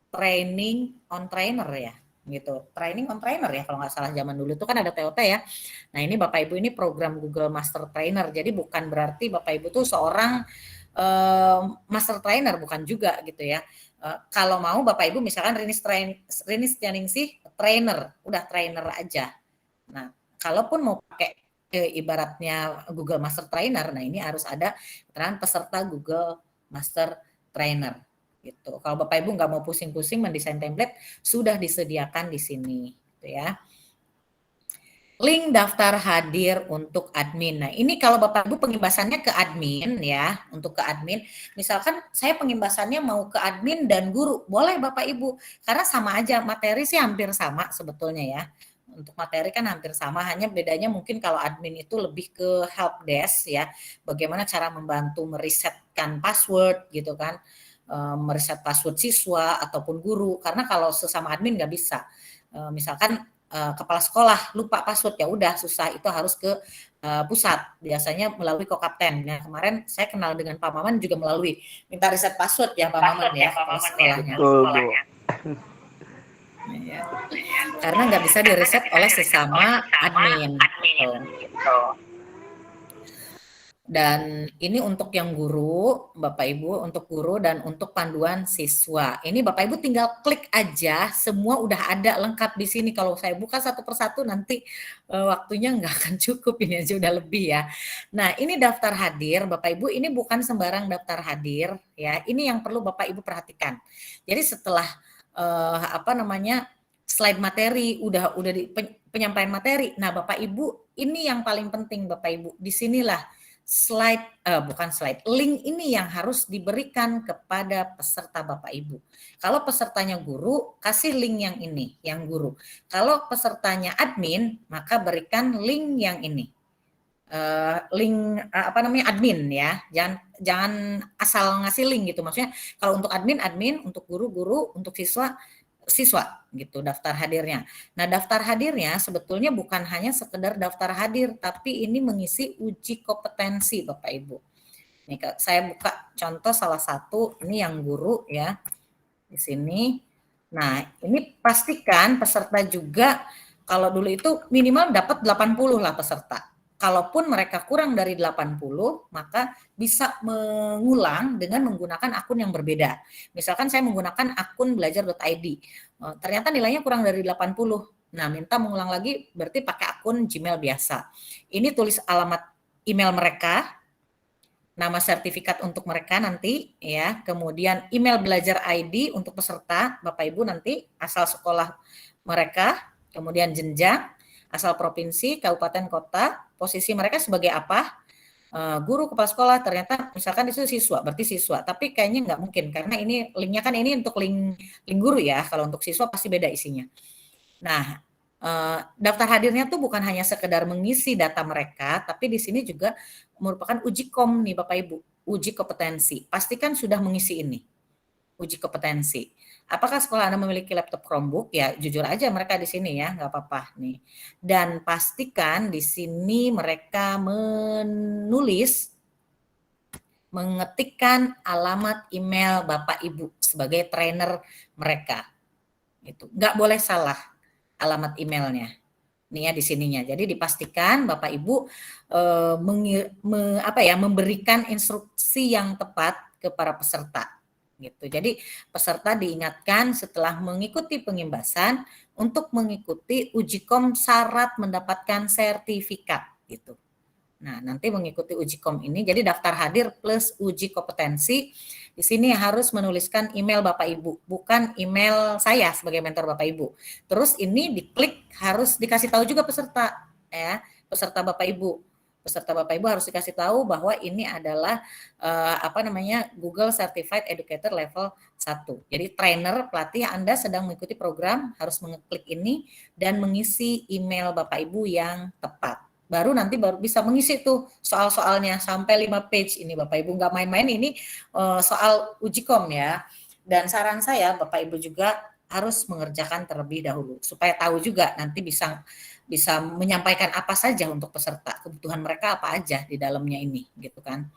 training on trainer ya gitu, training on trainer ya kalau nggak salah, zaman dulu itu kan ada TOT ya. Nah ini Bapak Ibu ini program Google Master Trainer, jadi bukan berarti Bapak Ibu tuh seorang Master Trainer, bukan juga gitu ya. Kalau mau Bapak Ibu misalkan Rini Setianingsih trainer, udah trainer aja. Nah kalaupun mau pakai ibaratnya Google Master Trainer, nah ini harus ada keterangan peserta Google Master Trainer. Gitu. Kalau Bapak Ibu nggak mau pusing-pusing mendesain template, sudah disediakan di sini, gitu ya. Link daftar hadir untuk admin. Nah, ini kalau Bapak Ibu pengimbasannya ke admin ya, untuk ke admin. Misalkan saya pengimbasannya mau ke admin dan guru, boleh Bapak Ibu, karena sama aja, materi sih hampir sama sebetulnya ya. Untuk materi kan hampir sama, hanya bedanya mungkin kalau admin itu lebih ke help desk ya, bagaimana cara membantu meresetkan password gitu kan. Mereset password siswa ataupun guru, karena kalau sesama admin nggak bisa. Misalkan kepala sekolah lupa password, ya udah susah, itu harus ke pusat, biasanya melalui Kokapten. Nah kemarin saya kenal dengan Pak Maman juga melalui minta reset password ya Pak Maman ya, sekolahnya. Ya. Karena nggak bisa direset oleh sesama admin. Gitu. Dan ini untuk yang guru, Bapak Ibu, untuk guru dan untuk panduan siswa. Ini Bapak Ibu tinggal klik aja, semua udah ada lengkap di sini. Kalau saya buka satu persatu nanti waktunya nggak akan cukup, ini aja udah lebih ya. Nah, ini daftar hadir, Bapak Ibu, ini bukan sembarang daftar hadir ya. Ini yang perlu Bapak Ibu perhatikan. Jadi setelah slide materi, udah di penyampaian materi. Nah, Bapak Ibu, ini yang paling penting Bapak Ibu. Disinilah link ini yang harus diberikan kepada peserta Bapak Ibu. Kalau pesertanya guru, kasih link yang ini, yang guru. Kalau pesertanya admin, maka berikan link yang ini. Link admin ya, jangan asal ngasih link gitu. Maksudnya kalau untuk admin, untuk guru, untuk siswa gitu daftar hadirnya. Nah, daftar hadirnya sebetulnya bukan hanya sekedar daftar hadir, tapi ini mengisi uji kompetensi Bapak Ibu. Nih, saya buka contoh salah satu, ini yang guru ya di sini. Nah, ini pastikan peserta juga, kalau dulu itu minimal dapat 80 lah peserta. Kalaupun mereka kurang dari 80, maka bisa mengulang dengan menggunakan akun yang berbeda. Misalkan saya menggunakan akun belajar.id, ternyata nilainya kurang dari 80. Nah, minta mengulang lagi, berarti pakai akun Gmail biasa. Ini tulis alamat email mereka, nama sertifikat untuk mereka nanti ya, kemudian email belajar ID untuk peserta Bapak Ibu nanti, asal sekolah mereka, kemudian jenjang, asal provinsi, kabupaten, kota, posisi mereka sebagai apa, guru, kepala sekolah, ternyata misalkan itu siswa, berarti siswa, tapi kayaknya nggak mungkin karena ini linknya kan ini untuk link guru ya, kalau untuk siswa pasti beda isinya. Nah, daftar hadirnya tuh bukan hanya sekedar mengisi data mereka, tapi di sini juga merupakan uji kom nih Bapak Ibu, uji kompetensi. Pastikan sudah mengisi ini, uji kompetensi. Apakah sekolah Anda memiliki laptop Chromebook? Ya, jujur aja mereka di sini ya, nggak apa-apa nih. Dan pastikan di sini mereka mengetikkan alamat email Bapak Ibu sebagai trainer mereka. Itu nggak boleh salah alamat emailnya. Nih ya di sininya. Jadi dipastikan Bapak Ibu memberikan instruksi yang tepat kepada peserta. Gitu. Jadi peserta diingatkan setelah mengikuti pengimbasan untuk mengikuti uji kom syarat mendapatkan sertifikat gitu. Nah, nanti mengikuti uji kom ini jadi daftar hadir plus uji kompetensi. Di sini harus menuliskan email Bapak Ibu, bukan email saya sebagai mentor Bapak Ibu. Terus ini diklik, harus dikasih tahu juga peserta ya, peserta Bapak Ibu. Peserta Bapak Ibu harus dikasih tahu bahwa ini adalah Google Certified Educator level 1. Jadi trainer, pelatih Anda sedang mengikuti program, harus mengeklik ini dan mengisi email Bapak Ibu yang tepat. Baru bisa mengisi tuh soal-soalnya sampai 5 page ini Bapak Ibu, nggak main-main ini soal uji kom ya. Dan saran saya Bapak Ibu juga harus mengerjakan terlebih dahulu supaya tahu juga nanti bisa menyampaikan apa saja untuk peserta, kebutuhan mereka apa aja di dalamnya ini gitu kan.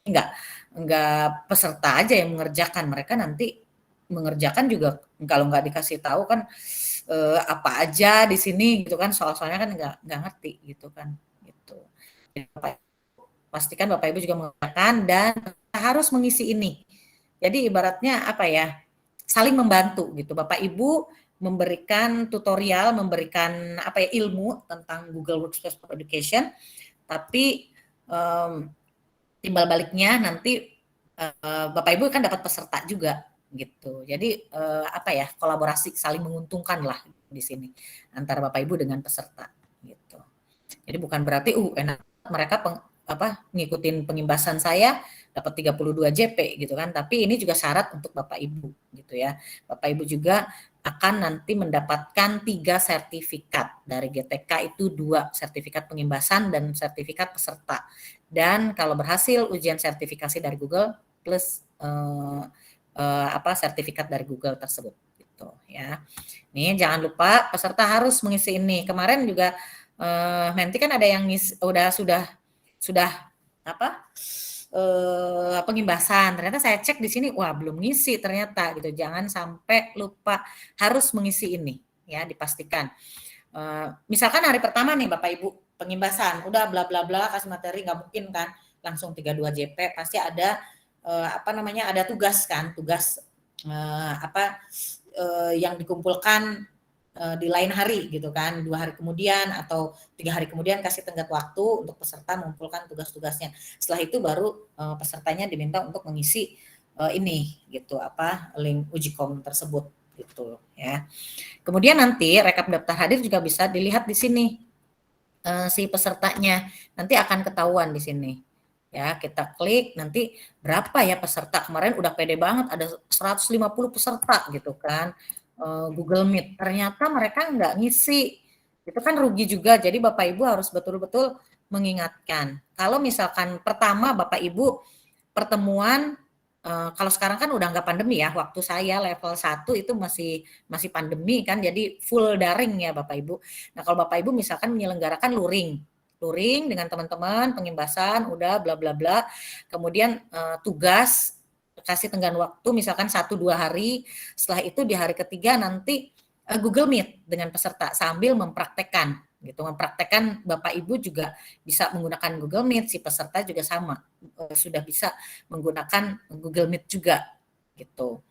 Enggak peserta aja yang mengerjakan, mereka nanti mengerjakan juga kalau nggak dikasih tahu kan apa aja di sini gitu kan, soal-soalnya kan nggak ngerti gitu kan gitu. Pastikan Bapak Ibu juga mengerjakan dan harus mengisi ini. Jadi ibaratnya saling membantu gitu. Bapak Ibu memberikan tutorial, memberikan ilmu tentang Google Workspace for Education, tapi timbal baliknya nanti Bapak Ibu kan dapat peserta juga gitu. Jadi kolaborasi saling menguntungkan lah di sini antara Bapak Ibu dengan peserta gitu. Jadi bukan berarti enak mereka ngikutin pengimbasan saya dapat 32 JP gitu kan, tapi ini juga syarat untuk Bapak Ibu gitu ya. Bapak Ibu juga akan nanti mendapatkan 3 sertifikat dari GTK, itu 2 sertifikat pengimbasan dan sertifikat peserta. Dan kalau berhasil ujian sertifikasi dari Google plus sertifikat dari Google tersebut gitu ya. Nih jangan lupa peserta harus mengisi ini. Kemarin juga nanti kan ada yang sudah pengimbasan. Ternyata saya cek di sini belum ngisi ternyata gitu. Jangan sampai lupa, harus mengisi ini ya, dipastikan. Misalkan hari pertama nih Bapak Ibu pengimbasan, udah bla bla bla kasih materi, nggak mungkin kan langsung 32 JP, pasti ada ada tugas kan, yang dikumpulkan di lain hari gitu kan, 2 hari kemudian atau 3 hari kemudian kasih tenggat waktu untuk peserta mengumpulkan tugas-tugasnya. Setelah itu baru pesertanya diminta untuk mengisi ini gitu link uji kom tersebut gitu ya. Kemudian nanti rekap daftar hadir juga bisa dilihat di sini si pesertanya, nanti akan ketahuan di sini. Ya, kita klik nanti berapa ya peserta. Kemarin udah pede banget ada 150 peserta gitu kan. Google Meet. Ternyata mereka nggak ngisi. Itu kan rugi juga. Jadi Bapak Ibu harus betul-betul mengingatkan. Kalau misalkan pertama Bapak Ibu pertemuan kalau sekarang kan udah nggak pandemi ya, waktu saya level 1 itu masih pandemi kan, jadi full daring ya Bapak Ibu. Nah kalau Bapak Ibu misalkan menyelenggarakan luring dengan teman-teman, pengimbasan, udah bla bla bla, kemudian tugas, kasih tenggang waktu misalkan 1-2 hari, setelah itu di hari ketiga nanti Google Meet dengan peserta sambil mempraktekkan gitu, mempraktekkan Bapak Ibu juga bisa menggunakan Google Meet, si peserta juga sama sudah bisa menggunakan Google Meet juga gitu.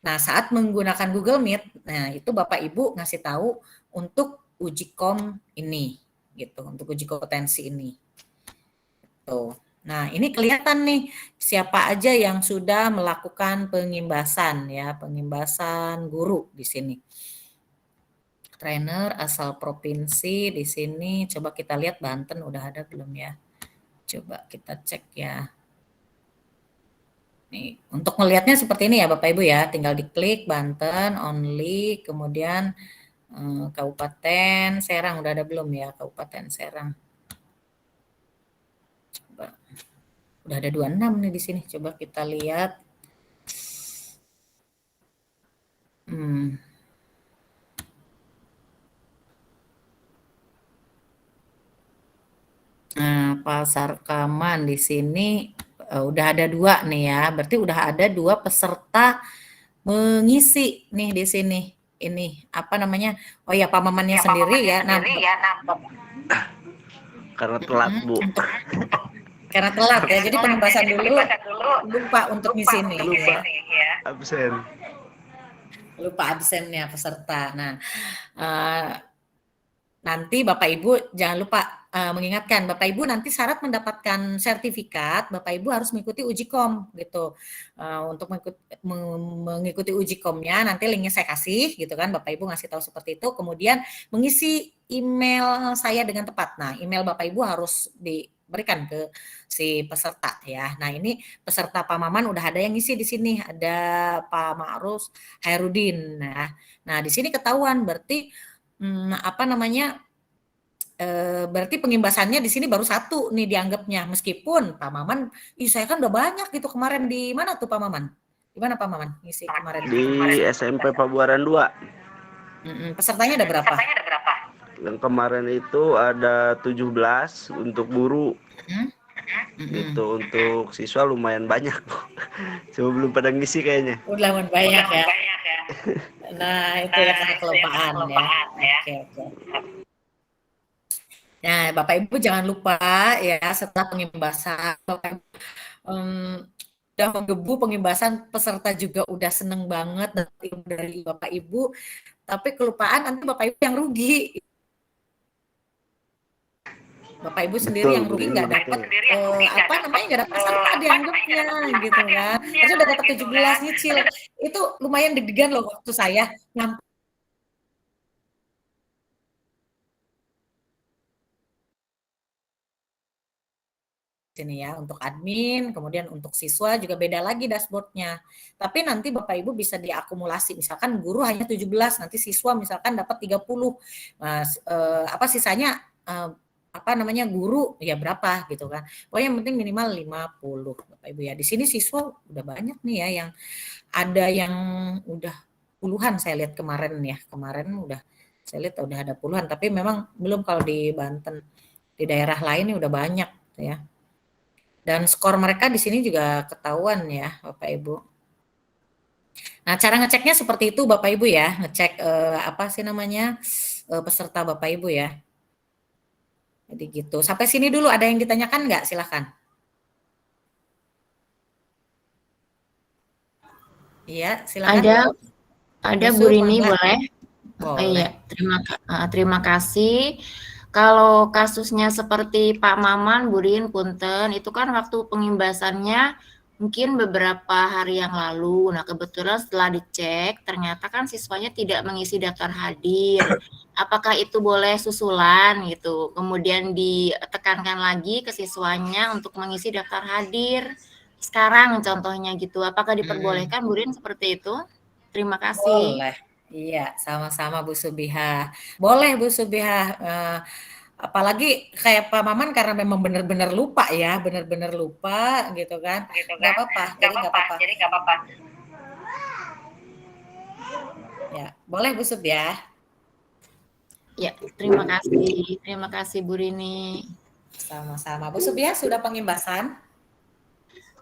Nah saat menggunakan Google Meet, nah itu Bapak Ibu ngasih tahu untuk uji kom ini gitu, untuk uji kompetensi ini. Tuh. Nah ini kelihatan nih siapa aja yang sudah melakukan pengimbasan ya, pengimbasan guru di sini. Trainer asal provinsi di sini, coba kita lihat Banten udah ada belum ya? Coba kita cek ya. Nih, untuk melihatnya seperti ini ya Bapak Ibu ya, tinggal diklik Banten only, kemudian Kabupaten Serang udah ada belum ya, Kabupaten Serang. Coba. Udah ada 26 nih di sini, coba kita lihat. Nah, Pasar Kaman di sini udah ada 2 nih ya. Berarti udah ada 2 peserta mengisi nih di sini. Ini apa namanya? Oh ya, pamannya sendiri ya. Nah, karena telat Bu. Karena telat ya. Jadi pengimbasan dulu lupa untuk ngisi nih. Lupa absen. Lupa absennya peserta. Nah, nanti Bapak Ibu jangan lupa mengingatkan Bapak Ibu nanti syarat mendapatkan sertifikat Bapak Ibu harus mengikuti uji kom gitu. Untuk mengikuti uji komnya nanti linknya saya kasih gitu kan, Bapak Ibu ngasih tahu seperti itu, kemudian mengisi email saya dengan tepat. Nah email Bapak Ibu harus diberikan ke si peserta ya. Nah ini peserta Pak Maman udah ada yang ngisi di sini, ada Pak Ma'ruf Hairudin. Nah di sini ketahuan berarti apa namanya? Berarti pengimbasannya di sini baru 1 nih dianggapnya, meskipun Pak Maman, saya kan udah banyak gitu kemarin. Di mana tuh Pak Maman? Di mana Pak Maman ngisi kemarin? Di SMP Pabuaran 2. Pesertanya ada berapa? Yang kemarin itu ada 17 untuk guru. Itu untuk siswa lumayan banyak. Cuma belum pada ngisi kayaknya. Udah lumayan banyak ya. Nah itu ya karena kelupaan ya. Oke. Nah Bapak Ibu jangan lupa ya setelah pengimbasan Bapak Ibu udah menggebu pengimbasan, peserta juga udah seneng banget dari Bapak Ibu, tapi kelupaan nanti Bapak Ibu yang rugi. Bapak Ibu sendiri yang rugi nggak dapat apa namanya nggak dapat peserta dianggapnya gitu kan. Terus udah dapat 17 nyicil. Itu lumayan deg-degan loh waktu saya sini ya, untuk admin, kemudian untuk siswa juga beda lagi dashboardnya. Tapi nanti Bapak Ibu bisa diakumulasi, misalkan guru hanya 17, nanti siswa misalkan dapat 30. Nah, apa sisanya apa namanya guru ya berapa gitu kan. Pokoknya yang penting minimal 50 Bapak Ibu ya. Di sini siswa udah banyak nih ya, yang ada yang udah puluhan saya lihat kemarin ya. Kemarin udah saya lihat udah ada puluhan, tapi memang belum kalau di Banten. Di daerah lain ini udah banyak ya. Dan skor mereka di sini juga ketahuan ya Bapak Ibu. Nah cara ngeceknya seperti itu Bapak Ibu ya, ngecek apa sih namanya peserta Bapak Ibu ya. Jadi gitu. Sampai sini dulu ada yang ditanyakan nggak? Silahkan. Iya silakan. Ada Bu Rini boleh? Boleh. Iya, terima kasih. Kalau kasusnya seperti Pak Maman, Bu Rin, punten, itu kan waktu pengimbasannya mungkin beberapa hari yang lalu. Nah, kebetulan setelah dicek, ternyata kan siswanya tidak mengisi daftar hadir. Apakah itu boleh susulan gitu? Kemudian ditekankan lagi ke siswanya untuk mengisi daftar hadir. Sekarang contohnya gitu. Apakah diperbolehkan, Bu Rin, seperti itu? Terima kasih. Boleh. Iya, sama-sama Bu Subihah. Boleh Bu Subihah. Apalagi kayak Pak Maman karena memang benar-benar lupa ya, benar-benar lupa gitu kan. Nggak apa-apa, jadi nggak apa-apa. Ya, boleh Bu Sub ya. Ya, terima kasih. Terima kasih Bu Rini. Sama-sama. Bu Sub ya, sudah pengimbasan?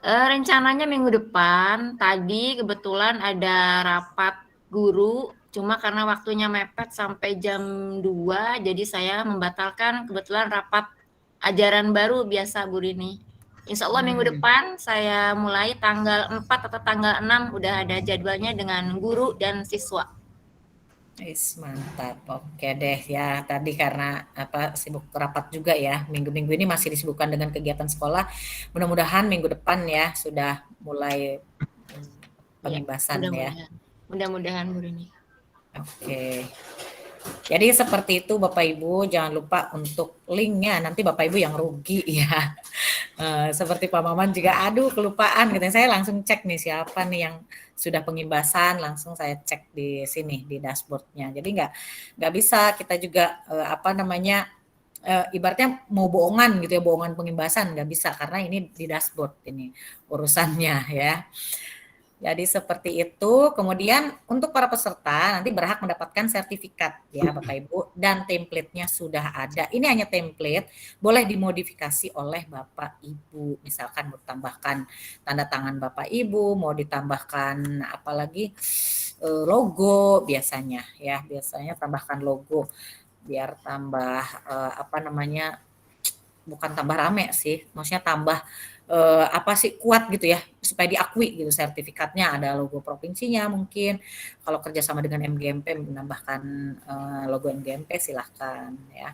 Rencananya minggu depan. Tadi kebetulan ada rapat guru, cuma karena waktunya mepet sampai jam 2, jadi saya membatalkan kebetulan rapat ajaran baru biasa Bu Rini. Insya Allah minggu depan saya mulai tanggal 4 atau tanggal 6 udah ada jadwalnya dengan guru dan siswa. Mantap. Oke deh ya. Tadi karena sibuk rapat juga ya. Minggu-minggu ini masih disibukkan dengan kegiatan sekolah. Mudah-mudahan minggu depan ya sudah mulai pengimbasan ya. Mudah-mudahan Bu Rini. Oke. Jadi seperti itu Bapak Ibu, jangan lupa untuk linknya, nanti Bapak Ibu yang rugi ya. Seperti Pak Maman juga, aduh kelupaan, gitu. Saya langsung cek nih siapa nih yang sudah pengimbasan, langsung saya cek di sini di dashboardnya. Jadi nggak bisa kita juga ibaratnya mau bohongan gitu ya, bohongan pengimbasan nggak bisa karena ini di dashboard ini urusannya ya. Jadi seperti itu. Kemudian untuk para peserta nanti berhak mendapatkan sertifikat ya Bapak Ibu, dan template-nya sudah ada. Ini hanya template, boleh dimodifikasi oleh Bapak Ibu. Misalkan mau tambahkan tanda tangan Bapak Ibu, mau ditambahkan apalagi logo biasanya ya, biasanya tambahkan logo biar tambah bukan tambah rame sih, maksudnya tambah kuat gitu ya, supaya diakui gitu sertifikatnya, ada logo provinsinya mungkin. Kalau kerjasama dengan MGMP menambahkan logo MGMP silahkan ya.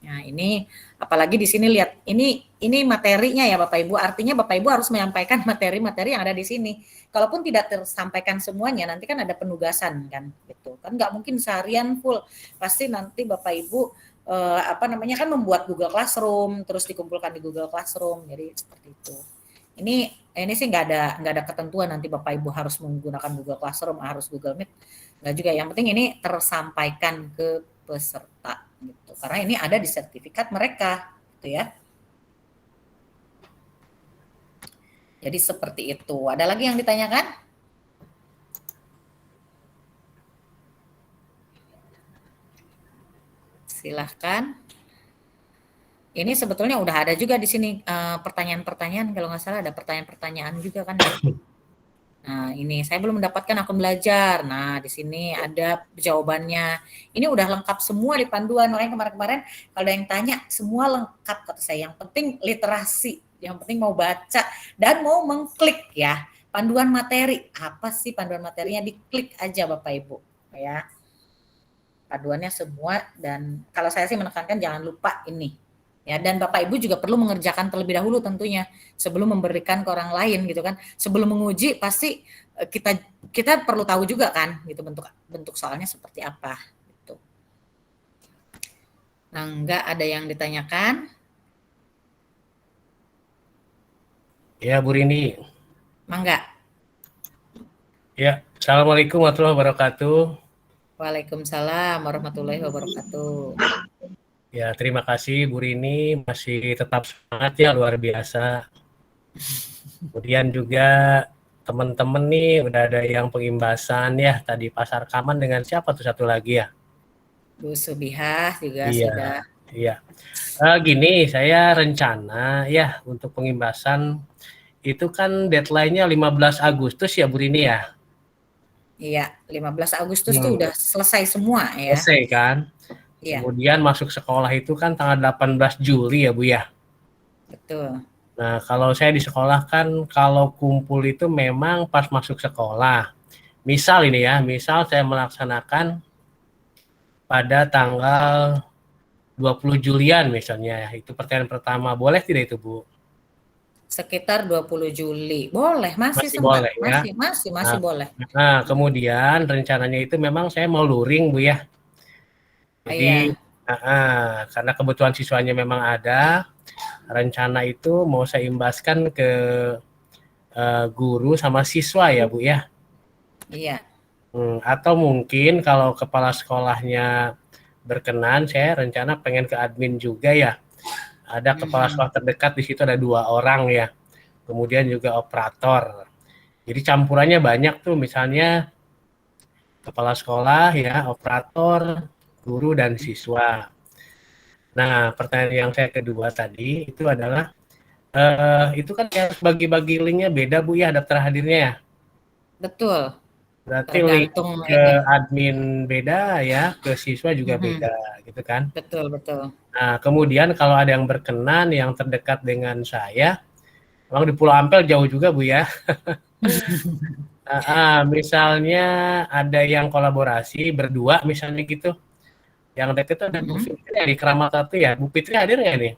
Nah ini apalagi di sini lihat ini materinya ya Bapak Ibu, artinya Bapak Ibu harus menyampaikan materi-materi yang ada di sini. Kalaupun tidak tersampaikan semuanya, nanti kan ada penugasan kan gitu. Kan nggak mungkin seharian full, pasti nanti Bapak Ibu kan membuat Google Classroom, terus dikumpulkan di Google Classroom, jadi seperti itu. Ini sih nggak ada ketentuan nanti Bapak Ibu harus menggunakan Google Classroom, harus Google Meet, nggak juga. Yang penting ini tersampaikan ke peserta gitu, karena ini ada di sertifikat mereka, gitu ya. Jadi seperti itu. Ada lagi yang ditanyakan? Silahkan. Ini sebetulnya udah ada juga di sini pertanyaan-pertanyaan, kalau nggak salah ada pertanyaan-pertanyaan juga kan. Nah ini saya belum mendapatkan akun belajar. Nah di sini ada jawabannya. Ini udah lengkap semua di panduan. Makanya kemarin-kemarin kalau ada yang tanya semua lengkap kata saya. Yang penting literasi, yang penting mau baca dan mau mengklik ya. Panduan materi, apa sih panduan materinya? Diklik aja Bapak Ibu ya. Paduannya semua, dan kalau saya sih menekankan jangan lupa ini ya, dan Bapak Ibu juga perlu mengerjakan terlebih dahulu tentunya sebelum memberikan ke orang lain gitu kan. Sebelum menguji pasti kita perlu tahu juga kan gitu bentuk soalnya seperti apa gitu. Nah, enggak ada yang ditanyakan? Ya Bu Rini. Mangga. Ya, Assalamualaikum warahmatullahi wabarakatuh. Waalaikumsalam warahmatullahi wabarakatuh. Ya, terima kasih Bu Rini, masih tetap semangat ya, luar biasa. Kemudian juga teman-teman nih udah ada yang pengimbasan ya, tadi Pasar Kaman dengan siapa tuh satu lagi ya? Bu Subihah juga Iya, sudah. Iya. Gini, saya rencana ya untuk pengimbasan itu kan deadline-nya 15 Agustus ya Bu Rini ya? Iya, 15 Agustus tuh udah selesai semua ya. Selesai kan? Iya. Kemudian masuk sekolah itu kan tanggal 18 Juli ya Bu ya? Betul. Nah, kalau saya di sekolah kan kalau kumpul itu memang pas masuk sekolah. Misal ini ya, misal saya melaksanakan pada tanggal 20 Julian misalnya, itu pertanyaan pertama. Boleh tidak itu Bu? sekitar 20 Juli. Boleh, masih Masih sempat. boleh ya. Masih boleh. Nah, kemudian rencananya itu memang saya mau luring Bu ya. Jadi Iya. karena kebutuhan siswanya memang ada, rencana itu mau saya imbaskan ke guru sama siswa ya Bu ya. Iya. Atau mungkin kalau kepala sekolahnya berkenan, saya rencana pengen ke admin juga ya. Ada kepala sekolah terdekat, di situ ada 2 orang ya. Kemudian juga operator. Jadi campurannya banyak tuh, misalnya kepala sekolah ya, operator, guru dan siswa. Nah, pertanyaan yang saya kedua tadi itu adalah itu kan yang bagi-bagi linknya beda Bu ya, daftar hadirnya ya. Betul. Berarti link Tergantung ke ini. admin beda ya, ke siswa juga beda gitu kan. Betul. Nah, kemudian kalau ada yang berkenan yang terdekat dengan saya, memang di Pulau Ampel jauh juga Bu ya. Misalnya ada yang kolaborasi berdua misalnya gitu. Yang deket ada Bu Fitri di Keramat Satu ya. Bu Fitri hadir nggak nih?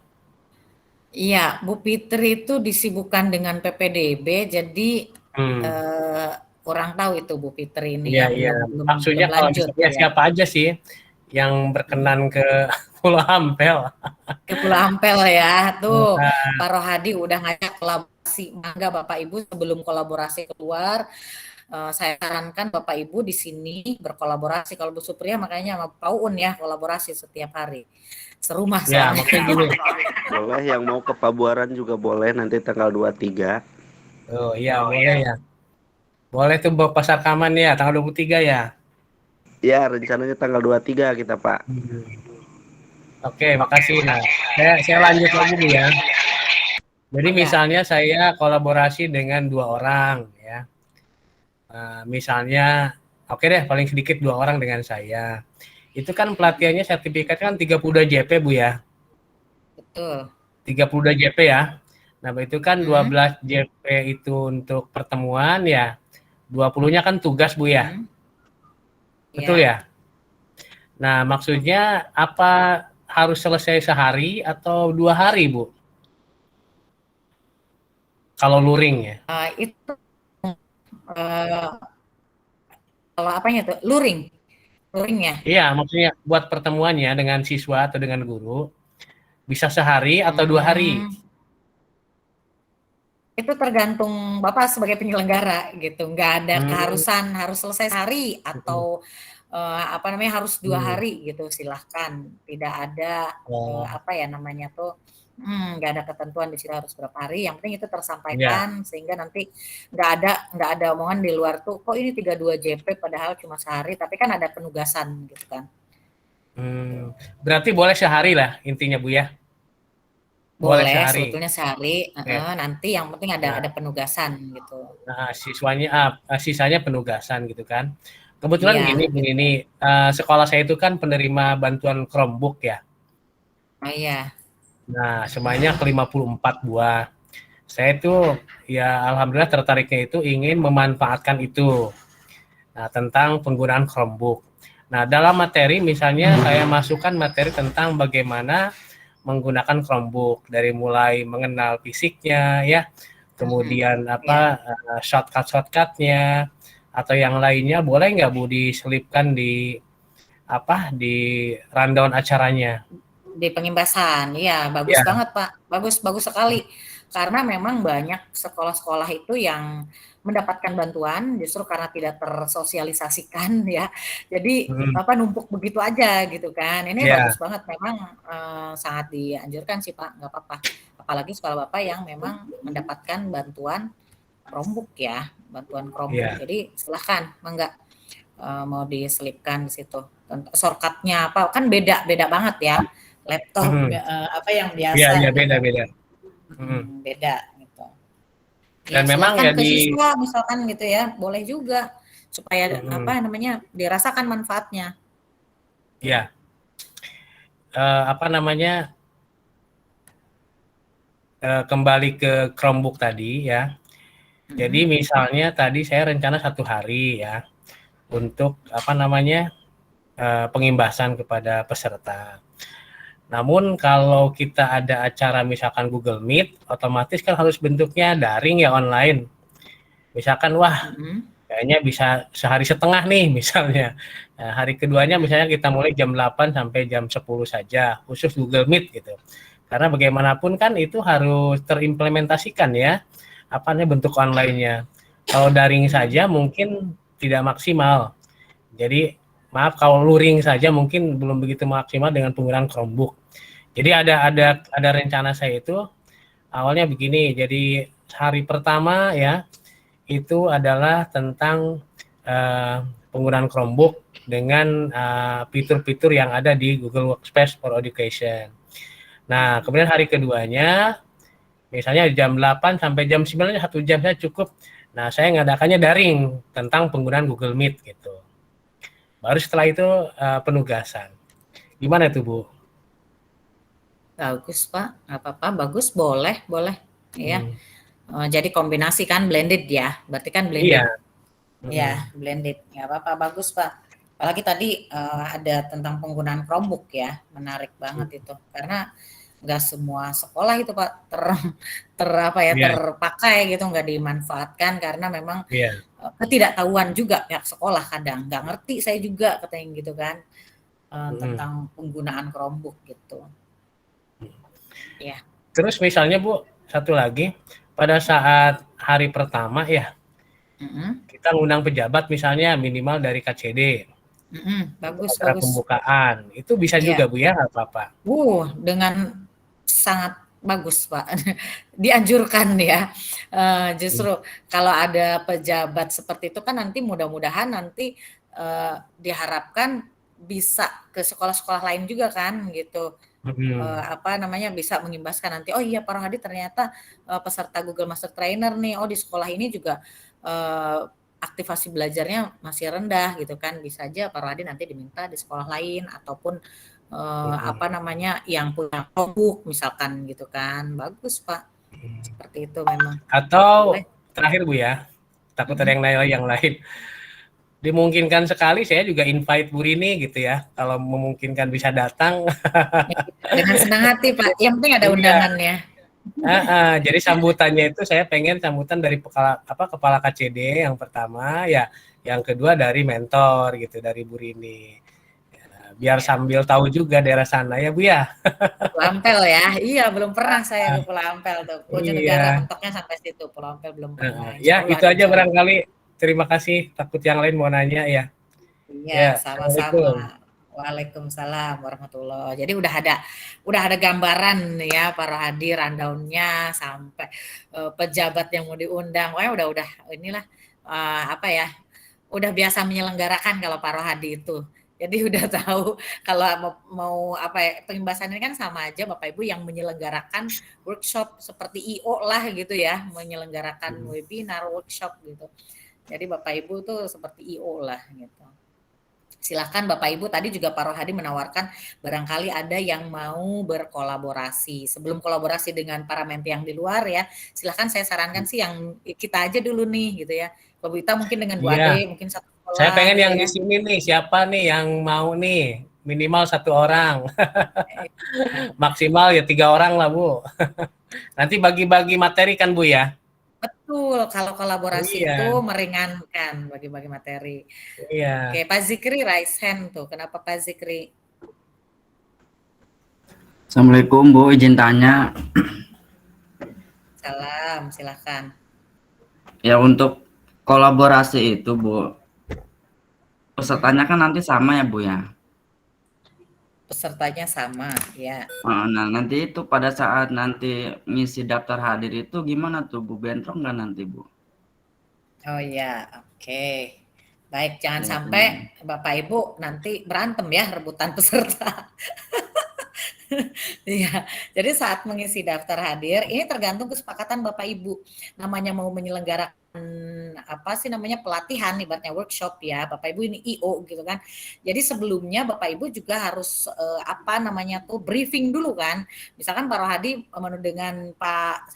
Iya, Bu Fitri itu disibukkan dengan PPDB, jadi kurang tahu itu Bu Fitri ini Iya, ya, iya. belum Maksudnya kalau lanjut misalnya ya. siapa aja sih yang berkenan ke Pulau Ampel? Ke Pulau Ampel ya, tuh Pak Rohadi udah ngajak kolaborasi. Mangga Bapak Ibu sebelum kolaborasi keluar, saya sarankan Bapak Ibu di sini berkolaborasi. Kalau Bu Supriya makanya sama Pak Uun ya kolaborasi setiap hari. Serumah Ya, soalnya. maksudnya gini. Boleh, yang mau ke Pabuaran juga boleh nanti tanggal 23. Oh iya, boleh ya. Boleh tuh Pasar Kaman ya, tanggal 23 ya. Ya, rencananya tanggal 23 kita, Pak. Oke, makasih. Nah, saya lanjut lagi nih ya. Jadi misalnya saya kolaborasi dengan 2 orang ya. Misalnya, oke deh paling sedikit 2 orang dengan saya. Itu kan pelatihannya sertifikat kan 32 JP Bu ya. Betul. 32 JP ya. Nah, itu kan 12 JP itu untuk pertemuan ya. 20-nya kan tugas Bu ya. Betul ya? Nah, maksudnya apa harus selesai sehari atau 2 hari Bu? Kalau luring ya. Itu kalau apanya tuh? Luring ya? Iya, maksudnya buat pertemuannya dengan siswa atau dengan guru bisa sehari atau 2 hari. Itu tergantung Bapak sebagai penyelenggara gitu. Nggak ada keharusan harus selesai sehari atau harus 2 hari gitu. Silahkan. Tidak ada apa ya namanya tuh. Nggak ada ketentuan di situ harus berapa hari. Yang penting itu tersampaikan sehingga nanti nggak ada omongan di luar tuh. Kok ini 32 JP padahal cuma sehari. Tapi kan ada penugasan gitu kan. Berarti boleh sehari lah intinya Bu ya. Boleh sehari. Sebetulnya sehari. Nanti yang penting ada penugasan gitu. Nah, sisanya penugasan gitu kan. Kebetulan gini, sekolah saya itu kan penerima bantuan Chromebook ya. Oh iya. Nah, sebanyak 54 buah. Saya itu ya alhamdulillah tertariknya itu ingin memanfaatkan itu. Nah, tentang penggunaan Chromebook. Nah, dalam materi misalnya saya masukkan materi tentang bagaimana menggunakan Chromebook dari mulai mengenal fisiknya ya, kemudian shortcut-shortcutnya atau yang lainnya boleh nggak Bu diselipkan di rundown acaranya? Di pengimbasan, iya bagus banget Pak, bagus sekali. Karena memang banyak sekolah-sekolah itu yang mendapatkan bantuan justru karena tidak tersosialisasikan ya. Jadi numpuk begitu aja gitu kan. Ini bagus banget, memang sangat dianjurkan sih Pak, nggak apa-apa. Apalagi sekolah Bapak yang memang mendapatkan bantuan Chromebook ya, bantuan Chromebook. Jadi silahkan, mangga mau diselipkan di situ. Shortcutnya apa kan beda banget ya. Laptop apa yang biasa Iya, beda beda gitu dan ya, memang ya ke siswa misalkan gitu ya boleh juga supaya dirasakan manfaatnya ya kembali ke Chromebook tadi ya. Jadi misalnya tadi saya rencana 1 hari ya untuk pengimbasan kepada peserta. Namun kalau kita ada acara misalkan Google Meet, otomatis kan harus bentuknya daring ya, online. Misalkan wah kayaknya bisa sehari setengah nih misalnya. Nah, hari keduanya misalnya kita mulai jam 8 sampai jam 10 saja, khusus Google Meet gitu. Karena bagaimanapun kan itu harus terimplementasikan ya, apa namanya, bentuk online-nya. Kalau daring saja mungkin tidak maksimal. Jadi maaf kalau luring saja mungkin belum begitu maksimal dengan penggunaan Chromebook. Jadi ada rencana saya itu awalnya begini. Jadi hari pertama ya itu adalah tentang penggunaan Chromebook dengan fitur-fitur yang ada di Google Workspace for Education. Nah, kemudian hari keduanya misalnya jam 8 sampai jam 9 1 jam saya cukup. Nah, saya ngadakannya daring tentang penggunaan Google Meet gitu. Baru setelah itu penugasan. Gimana itu, Bu? Bagus, Pak. Nggak apa-apa, bagus, boleh. Ya. Jadi kombinasi kan blended ya. Berarti kan blended. Iya. Ya, blended. Nggak apa-apa, bagus, Pak. Apalagi tadi ada tentang penggunaan Chromebook ya. Menarik banget itu. Karena nggak semua sekolah itu Pak terpakai gitu, nggak dimanfaatkan karena memang ketidaktahuan juga pihak sekolah, kadang nggak ngerti saya juga katanya gitu kan tentang penggunaan Chromebook gitu. Ya. Terus misalnya Bu, satu lagi pada saat hari pertama ya kita ngundang pejabat misalnya minimal dari KCD. Bagus. Pembukaan itu bisa juga Bu ya, nggak apa-apa. Dengan sangat bagus Pak, dianjurkan ya. Justru kalau ada pejabat seperti itu kan nanti mudah-mudahan nanti diharapkan bisa ke sekolah-sekolah lain juga kan gitu. Bisa mengimbaskan nanti, oh iya Pak Rohadi ternyata peserta Google Master Trainer nih, oh di sekolah ini juga aktivasi belajarnya masih rendah gitu kan, bisa aja Pak Rohadi nanti diminta di sekolah lain ataupun yang punya Chromebook misalkan gitu kan. Bagus Pak, seperti itu memang. Atau terakhir Bu ya, takut ada yang lain, dimungkinkan sekali saya juga invite Bu Rini gitu ya, kalau memungkinkan bisa datang. Dengan senang hati Pak, yang penting ada undangannya. Jadi sambutannya itu saya pengen sambutan dari kepala KCD yang pertama ya, yang kedua dari mentor gitu, dari Bu Rini. Biar sambil tahu juga daerah sana ya Bu ya. Pulau Ampel ya, iya belum pernah saya ke Pulau Ampel tuh. Bojonegara mentoknya sampai situ, Pulau Ampel belum pernah. Ya itu aja barangkali. Terima kasih. Takut yang lain mau nanya ya. Iya, sama-sama. Waalaikumsalam warahmatullahi. Jadi udah ada gambaran ya Pak Rohadi, rundown-nya sampai pejabat yang mau diundang. Wah udah inilah udah biasa menyelenggarakan kalau Pak Rohadi itu. Jadi udah tahu kalau mau pengimbasan ini kan sama aja Bapak Ibu yang menyelenggarakan workshop seperti IO lah gitu ya, menyelenggarakan webinar, workshop gitu. Jadi Bapak Ibu tuh seperti IO lah gitu. Silakan Bapak Ibu, tadi juga Pak Rohadi menawarkan barangkali ada yang mau berkolaborasi. Sebelum kolaborasi dengan para menti yang di luar ya, silakan saya sarankan sih yang kita aja dulu nih gitu ya. Bu Ita mungkin dengan Bu Ade mungkin satu sekolah. Saya pengen yang di sini nih, siapa nih yang mau nih? Minimal 1 orang. Maksimal ya 3 orang lah Bu. Nanti bagi-bagi materi kan Bu ya? Betul, kalau kolaborasi itu meringankan bagi-bagi materi. Iya. Oke, Pak Zikri raise hand tuh. Kenapa Pak Zikri? Assalamualaikum Bu, izin tanya. Salam, silakan. Ya untuk kolaborasi itu Bu, pesertanya kan nanti sama ya Bu ya? Pesertanya sama ya. Nah nanti itu pada saat nanti ngisi daftar hadir itu gimana tuh Bu, bentrok nggak nanti Bu? Oh ya, oke. Baik, jangan sampai Bapak Ibu nanti berantem ya rebutan peserta. Iya, jadi saat mengisi daftar hadir ini tergantung kesepakatan Bapak Ibu. Namanya mau menyelenggarakan pelatihan, ibaratnya workshop ya, Bapak Ibu ini IO gitu kan. Jadi sebelumnya Bapak Ibu juga harus briefing dulu kan. Misalkan Pak Rohadi dengan Pak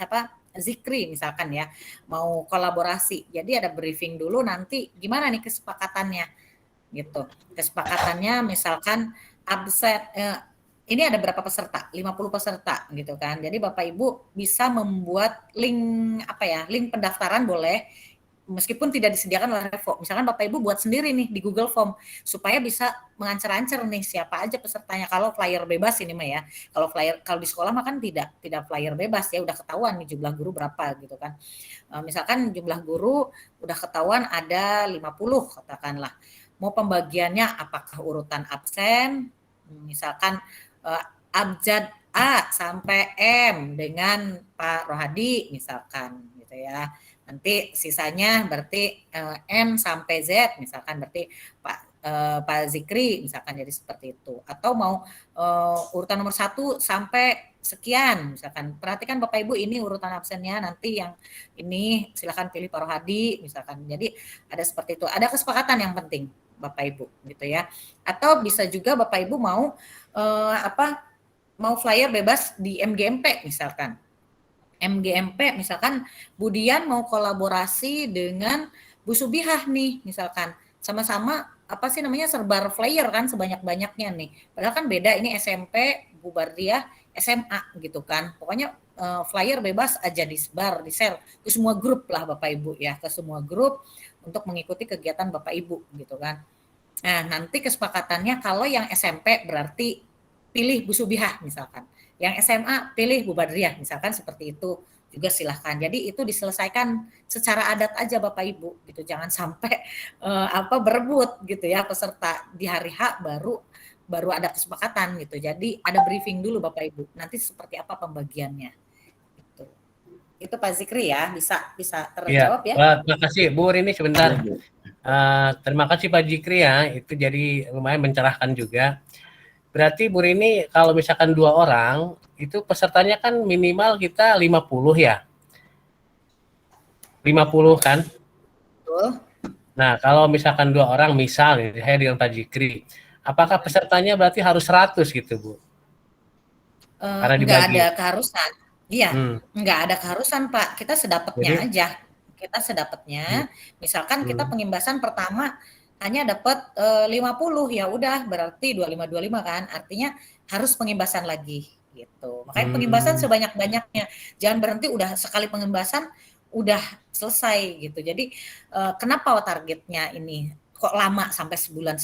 Zikri misalkan ya, mau kolaborasi. Jadi ada briefing dulu nanti gimana nih kesepakatannya gitu. Kesepakatannya misalkan ini ada berapa peserta? 50 peserta gitu kan. Jadi Bapak Ibu bisa membuat link link pendaftaran boleh, meskipun tidak disediakan oleh Revo. Misalkan Bapak Ibu buat sendiri nih di Google Form supaya bisa mengancer-ancer nih siapa aja pesertanya. Kalau flyer bebas ini mah ya. Kalau di sekolah mah kan tidak flyer bebas ya, udah ketahuan nih jumlah guru berapa gitu kan. Misalkan jumlah guru udah ketahuan ada 50 katakanlah. Mau pembagiannya apakah urutan absen, misalkan abjad A sampai M dengan Pak Rohadi misalkan gitu ya. Nanti sisanya berarti M sampai Z misalkan berarti Pak Zikri misalkan, jadi seperti itu. Atau mau urutan nomor 1 sampai sekian misalkan. Perhatikan Bapak Ibu ini urutan absennya, nanti yang ini silakan pilih Pak Rohadi misalkan. Jadi ada seperti itu. Ada kesepakatan yang penting Bapak Ibu gitu ya. Atau bisa juga Bapak Ibu mau mau flyer bebas di MGMP misalkan. MGMP misalkan Budian mau kolaborasi dengan Bu Subihah nih misalkan, sama-sama sebar flyer kan sebanyak-banyaknya nih. Padahal kan beda, ini SMP, Bu Bardiah SMA gitu kan. Pokoknya flyer bebas aja disebar, di-share ke semua grup lah Bapak Ibu ya, ke semua grup untuk mengikuti kegiatan Bapak Ibu gitu kan. Nah, nanti kesepakatannya kalau yang SMP berarti pilih Bu Subihah misalkan. Yang SMA pilih Bu Badriah misalkan, seperti itu juga silahkan. Jadi itu diselesaikan secara adat aja Bapak Ibu gitu. Jangan sampai berebut gitu ya peserta di hari H baru ada kesepakatan gitu. Jadi ada briefing dulu Bapak Ibu. Nanti seperti apa pembagiannya. Gitu. Itu Pak Zikri ya, bisa terjawab ya. Terima kasih Bu Rini sebentar. Terima kasih Pak Zikri ya, itu jadi lumayan mencerahkan juga. Berarti Bu Rini kalau misalkan 2 orang, itu pesertanya kan minimal kita 50 ya? 50 kan? Betul. Nah, kalau misalkan 2 orang, misal saya dengan Pak Zikri, apakah pesertanya berarti harus 100 gitu Bu? Karena Enggak dibagi. ada keharusan. Iya, enggak ada keharusan Pak. Kita sedapatnya aja. Kita sedapatnya. Misalkan kita pengimbasan pertama hanya dapat 50, ya udah berarti 25 kan, artinya harus pengimbasan lagi gitu. Makanya pengimbasan sebanyak-banyaknya, jangan berhenti udah sekali pengimbasan udah selesai gitu. Jadi kenapa targetnya ini kok lama sampai 1,5 bulan?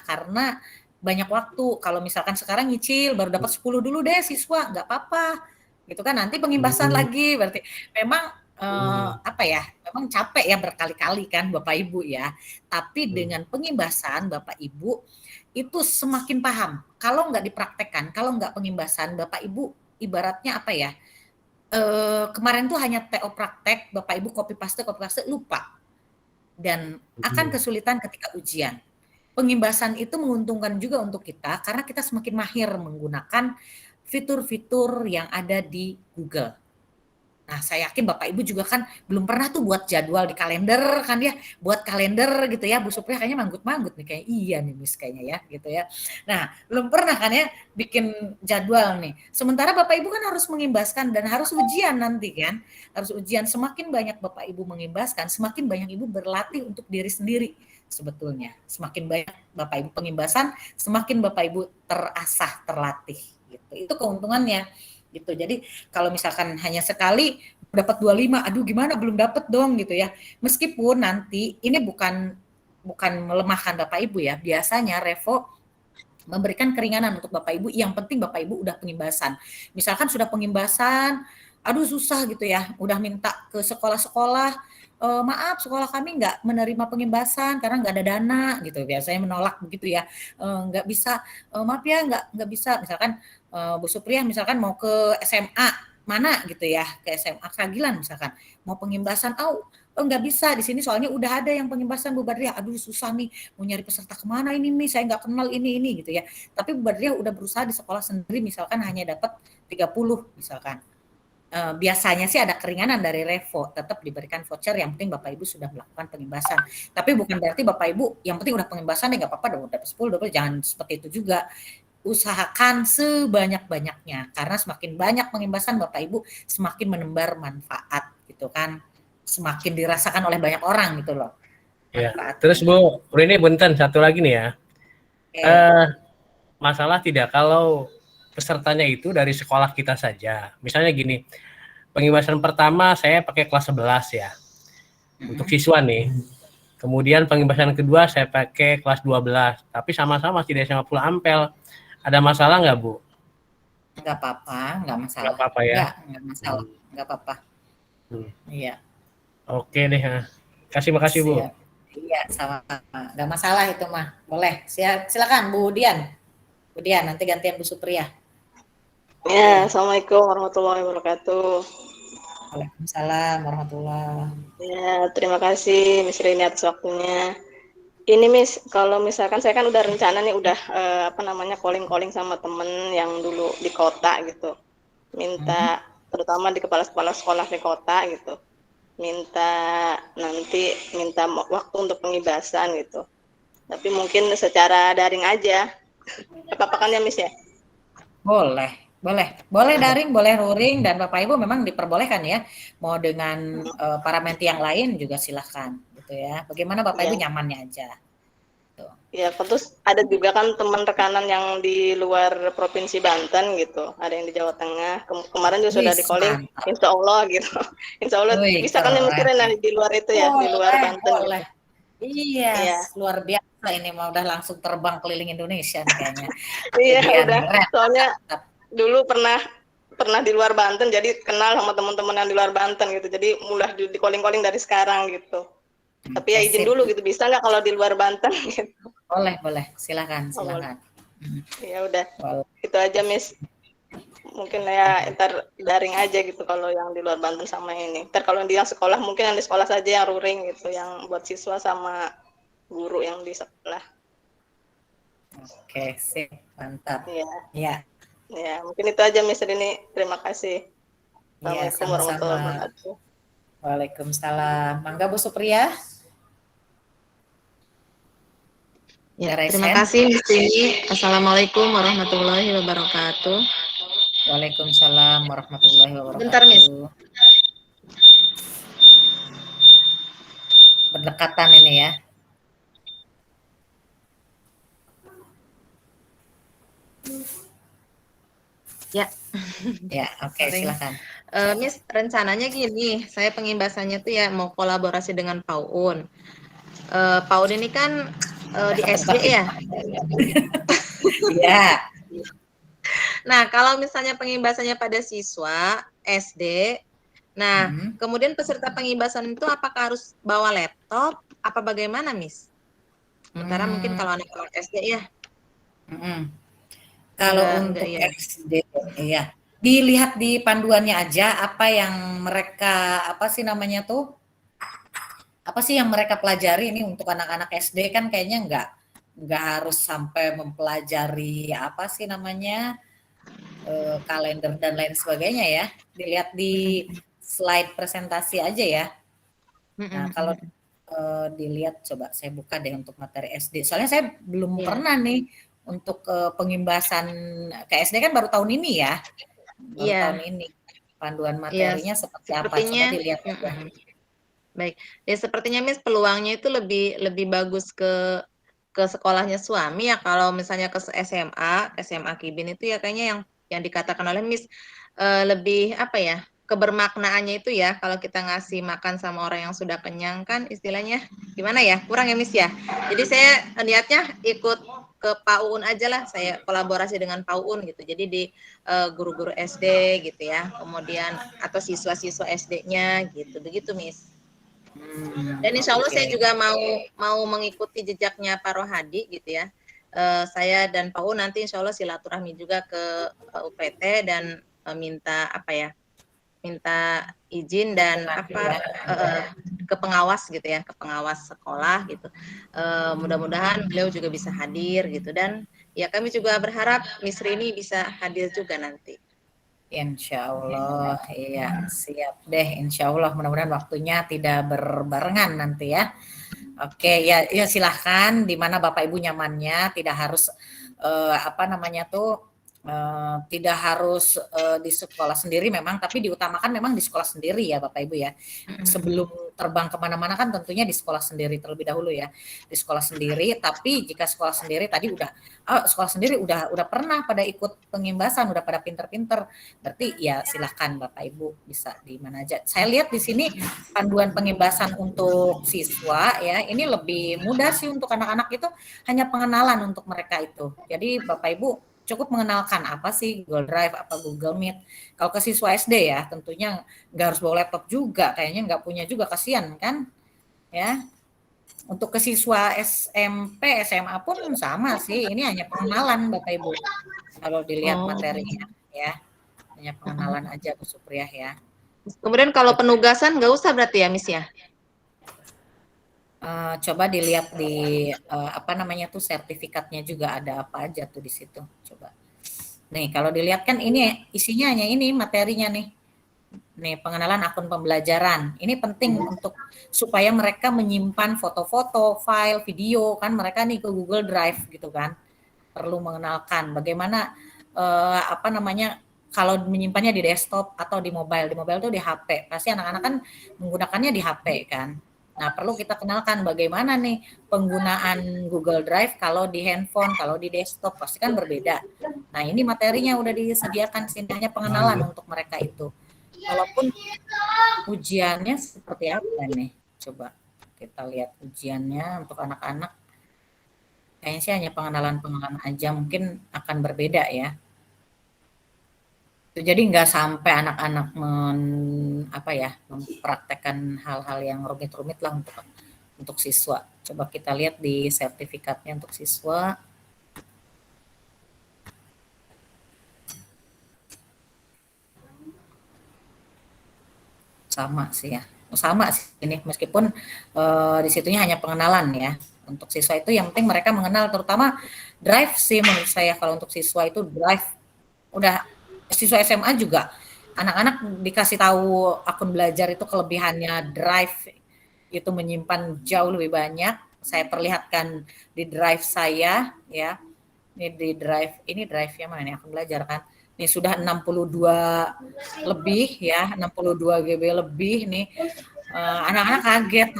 Karena banyak waktu. Kalau misalkan sekarang nyicil baru dapat 10 dulu deh siswa, nggak apa-apa gitu kan, nanti pengimbasan lagi, berarti memang memang capek ya berkali-kali kan Bapak Ibu ya. Tapi dengan pengimbasan Bapak Ibu itu semakin paham. Kalau nggak dipraktekkan, kalau nggak pengimbasan, Bapak Ibu ibaratnya kemarin tuh hanya TO praktek, Bapak Ibu copy paste lupa. Dan akan kesulitan ketika ujian. Pengimbasan itu menguntungkan juga untuk kita karena kita semakin mahir menggunakan fitur-fitur yang ada di Google. Nah, saya yakin Bapak Ibu juga kan belum pernah tuh buat jadwal di kalender kan ya, buat kalender gitu ya. Bu Supriya kayaknya manggut-manggut nih, kayak iya nih Miss kayaknya ya gitu ya. Nah, belum pernah kan ya bikin jadwal nih. Sementara Bapak Ibu kan harus mengimbaskan dan harus ujian nanti kan. Harus ujian, semakin banyak Bapak Ibu mengimbaskan, semakin banyak Ibu berlatih untuk diri sendiri sebetulnya. Semakin banyak Bapak Ibu pengimbasan, semakin Bapak Ibu terasah, terlatih gitu. Itu keuntungannya. Gitu. Jadi kalau misalkan hanya sekali dapat 25, aduh gimana belum dapat dong gitu ya. Meskipun nanti ini bukan melemahkan Bapak Ibu ya. Biasanya Revo memberikan keringanan untuk Bapak Ibu, yang penting Bapak Ibu udah pengimbasan. Misalkan sudah pengimbasan, aduh susah gitu ya, udah minta ke sekolah-sekolah, maaf sekolah kami nggak menerima pengimbasan karena nggak ada dana gitu, biasanya menolak begitu ya, nggak bisa, maaf ya nggak bisa, misalkan Bu Supriya misalkan mau ke SMA mana gitu ya, ke SMA Kragilan misalkan, mau pengimbasan, nggak bisa di sini soalnya udah ada yang pengimbasan Bu Badriah, aduh susah nih mau nyari peserta kemana ini nih, saya nggak kenal ini gitu ya. Tapi Bu Badriah udah berusaha di sekolah sendiri misalkan hanya dapat 30 misalkan. Biasanya sih ada keringanan dari Revo, tetap diberikan voucher, yang penting Bapak Ibu sudah melakukan pengimbasan. Tapi bukan berarti Bapak Ibu yang penting udah pengimbasan ya nggak apa-apa, udah dapat 10, 20, jangan seperti itu juga. Usahakan sebanyak-banyaknya, karena semakin banyak pengimbasan Bapak Ibu semakin menebar manfaat gitu kan, semakin dirasakan oleh banyak orang gitu loh. Ya. Terus Bu ini bentar satu lagi nih ya. Masalah tidak kalau pesertanya itu dari sekolah kita saja. Misalnya gini, pengimbasan pertama saya pakai kelas 11 ya, untuk siswa nih. Kemudian pengimbasan kedua saya pakai kelas 12, tapi sama-sama tidak SMA Pulau Ampel. Ada masalah nggak, Bu? Nggak apa-apa, nggak masalah. Nggak apa-apa ya? Nggak masalah, nggak apa-apa. Iya. Oke deh, makasih Bu. Siap. Iya, sama-sama. Nggak masalah itu mah, boleh. Silakan Bu Dian. Bu Dian, nanti gantian Bu Supriya. Ya, Assalamualaikum warahmatullahi wabarakatuh. Waalaikumsalam warahmatullahi. Ya, terima kasih Miss Rini atas waktunya. Ini Miss, kalau misalkan saya kan udah rencana nih, udah calling sama temen yang dulu di kota gitu. Minta, terutama di kepala-kepala sekolah di kota gitu. Minta waktu untuk pengibasan gitu. Tapi mungkin secara daring aja. Apa-apa kan ya Miss ya? Boleh daring, boleh luring, dan Bapak Ibu memang diperbolehkan ya. Mau dengan para menti yang lain juga silahkan gitu ya. Bagaimana Bapak Ibu nyamannya aja. Tuh. Ya, terus ada juga kan teman rekanan yang di luar provinsi Banten gitu. Ada yang di Jawa Tengah. Kemarin juga sudah di calling. Insya Allah gitu. Insya Allah bisa kan yang mikirin di luar itu ya, di luar Banten. Boleh. Gitu. Iya, luar biasa ini mau udah langsung terbang keliling Indonesia nih kayaknya. Iya, udah. Soalnya dulu pernah di luar Banten, jadi kenal sama teman-teman yang di luar Banten gitu. Jadi mulai di calling dari sekarang gitu. Tapi ya izin dulu gitu, bisa nggak kalau di luar Banten gitu? Boleh. Silakan. Ya udah, itu aja Miss. Mungkin ya ntar daring aja gitu kalau yang di luar Banten sama ini. Ntar kalau yang di sekolah, mungkin yang di sekolah saja yang ruring gitu, yang buat siswa sama guru yang di sekolah. Oke, sip, mantap. Iya. Ya, mungkin itu aja Miss Rini. Terima kasih. Assalamualaikum warahmatullahi wabarakatuh. Waalaikumsalam. Mangga Bu Supriya. Ya, terima kasih Miss Rini. Assalamualaikum warahmatullahi wabarakatuh. Waalaikumsalam warahmatullahi wabarakatuh. Bentar Miss. Berdekatan ini ya. Ya, oke, silakan. Miss, rencananya gini, saya pengimbasannya tuh ya mau kolaborasi dengan PAUN. PAUN ini kan di SD ya. Iya. Nah, kalau misalnya pengimbasannya pada siswa SD, nah kemudian peserta pengimbasan itu apakah harus bawa laptop? Apa bagaimana, Miss? Sementara mungkin kalau anak-anak SD ya. Kalau untuk SD, iya. Dilihat di panduannya aja apa yang mereka apa sih yang mereka pelajari ini untuk anak-anak SD kan kayaknya nggak harus sampai mempelajari kalender dan lain sebagainya ya. Dilihat di slide presentasi aja ya. Nah, kalau dilihat coba saya buka deh untuk materi SD. Soalnya saya belum pernah nih untuk pengimbasan ke SD kan baru tahun ini ya. Tahun ini panduan materinya seperti apa? Coba dilihat aja. Baik, ya sepertinya Miss peluangnya itu lebih bagus ke sekolahnya suami ya. Kalau misalnya ke SMA Kibin itu ya kayaknya yang dikatakan oleh Miss lebih kebermaknaannya itu ya, kalau kita ngasih makan sama orang yang sudah kenyang kan istilahnya gimana ya, kurang ya Miss ya. Jadi saya niatnya ikut ke PAUN aja lah, saya kolaborasi dengan PAUN gitu. Jadi di guru-guru SD gitu ya, kemudian atau siswa-siswa SD-nya gitu, begitu Miss. Dan insya Allah saya juga mau mengikuti jejaknya Pak Rohadi gitu ya. Saya dan PAUN nanti insya Allah silaturahmi juga ke UPT dan minta izin dan ke pengawas gitu ya, ke pengawas sekolah gitu. Mudah-mudahan beliau juga bisa hadir gitu, dan ya kami juga berharap Miss Rini bisa hadir juga nanti. Insya Allah, iya siap deh. Insya Allah mudah-mudahan waktunya tidak berbarengan nanti ya. Oke, ya silahkan di mana Bapak Ibu nyamannya, tidak harus tidak harus di sekolah sendiri memang, tapi diutamakan memang di sekolah sendiri ya Bapak Ibu ya. Sebelum terbang kemana-mana kan tentunya di sekolah sendiri terlebih dahulu ya, di sekolah sendiri. Tapi jika sekolah sendiri tadi sekolah sendiri udah pernah pada ikut pengimbasan, udah pada pinter-pinter, berarti ya silahkan Bapak Ibu bisa di mana aja. Saya lihat di sini panduan pengimbasan untuk siswa ya, ini lebih mudah sih untuk anak-anak itu, hanya pengenalan untuk mereka itu. Jadi Bapak Ibu cukup mengenalkan apa sih Google Drive, apa Google Meet. Kalau ke siswa SD ya, tentunya nggak harus bawa laptop juga, kayaknya nggak punya juga, kasihan kan, ya. Untuk ke siswa SMP, SMA pun sama sih, ini hanya pengenalan Bapak Ibu. Kalau dilihat materinya, ya, hanya pengenalan aja Bu Supriyah ya. Kemudian kalau penugasan nggak usah berarti ya, Miss ya? Coba dilihat di apa namanya tuh sertifikatnya juga ada apa aja tuh di situ. Coba. Nih kalau dilihat kan ini isinya hanya ini materinya nih. Nih pengenalan akun pembelajaran. Ini penting untuk supaya mereka menyimpan foto-foto, file, video kan mereka nih ke Google Drive gitu kan. Perlu mengenalkan bagaimana apa namanya kalau menyimpannya di desktop atau di mobile. Di mobile tuh di HP. Pasti anak-anak kan menggunakannya di HP kan. Nah, perlu kita kenalkan bagaimana nih penggunaan Google Drive kalau di handphone, kalau di desktop, pasti kan berbeda. Nah, ini materinya udah disediakan sini, hanya pengenalan untuk mereka itu. Walaupun ujiannya seperti apa nih? Coba kita lihat ujiannya untuk anak-anak. Kayaknya sih hanya pengenalan-pengenalan aja, mungkin akan berbeda ya. Jadi nggak sampai anak-anak mempraktekkan hal-hal yang rumit-rumit lah untuk siswa. Coba kita lihat di sertifikatnya untuk siswa. Sama sih ya. Sama sih ini meskipun di situnya hanya pengenalan ya. Untuk siswa itu yang penting mereka mengenal terutama Drive sih menurut saya kalau untuk siswa itu Drive udah siswa SMA juga anak-anak dikasih tahu akun belajar itu kelebihannya Drive itu menyimpan jauh lebih banyak. Saya perlihatkan di Drive saya ya. Ini di Drive, ini Drive-nya mana nih akun belajar kan. Ini sudah 62 lebih ya, 62 GB lebih nih. Anak-anak kaget,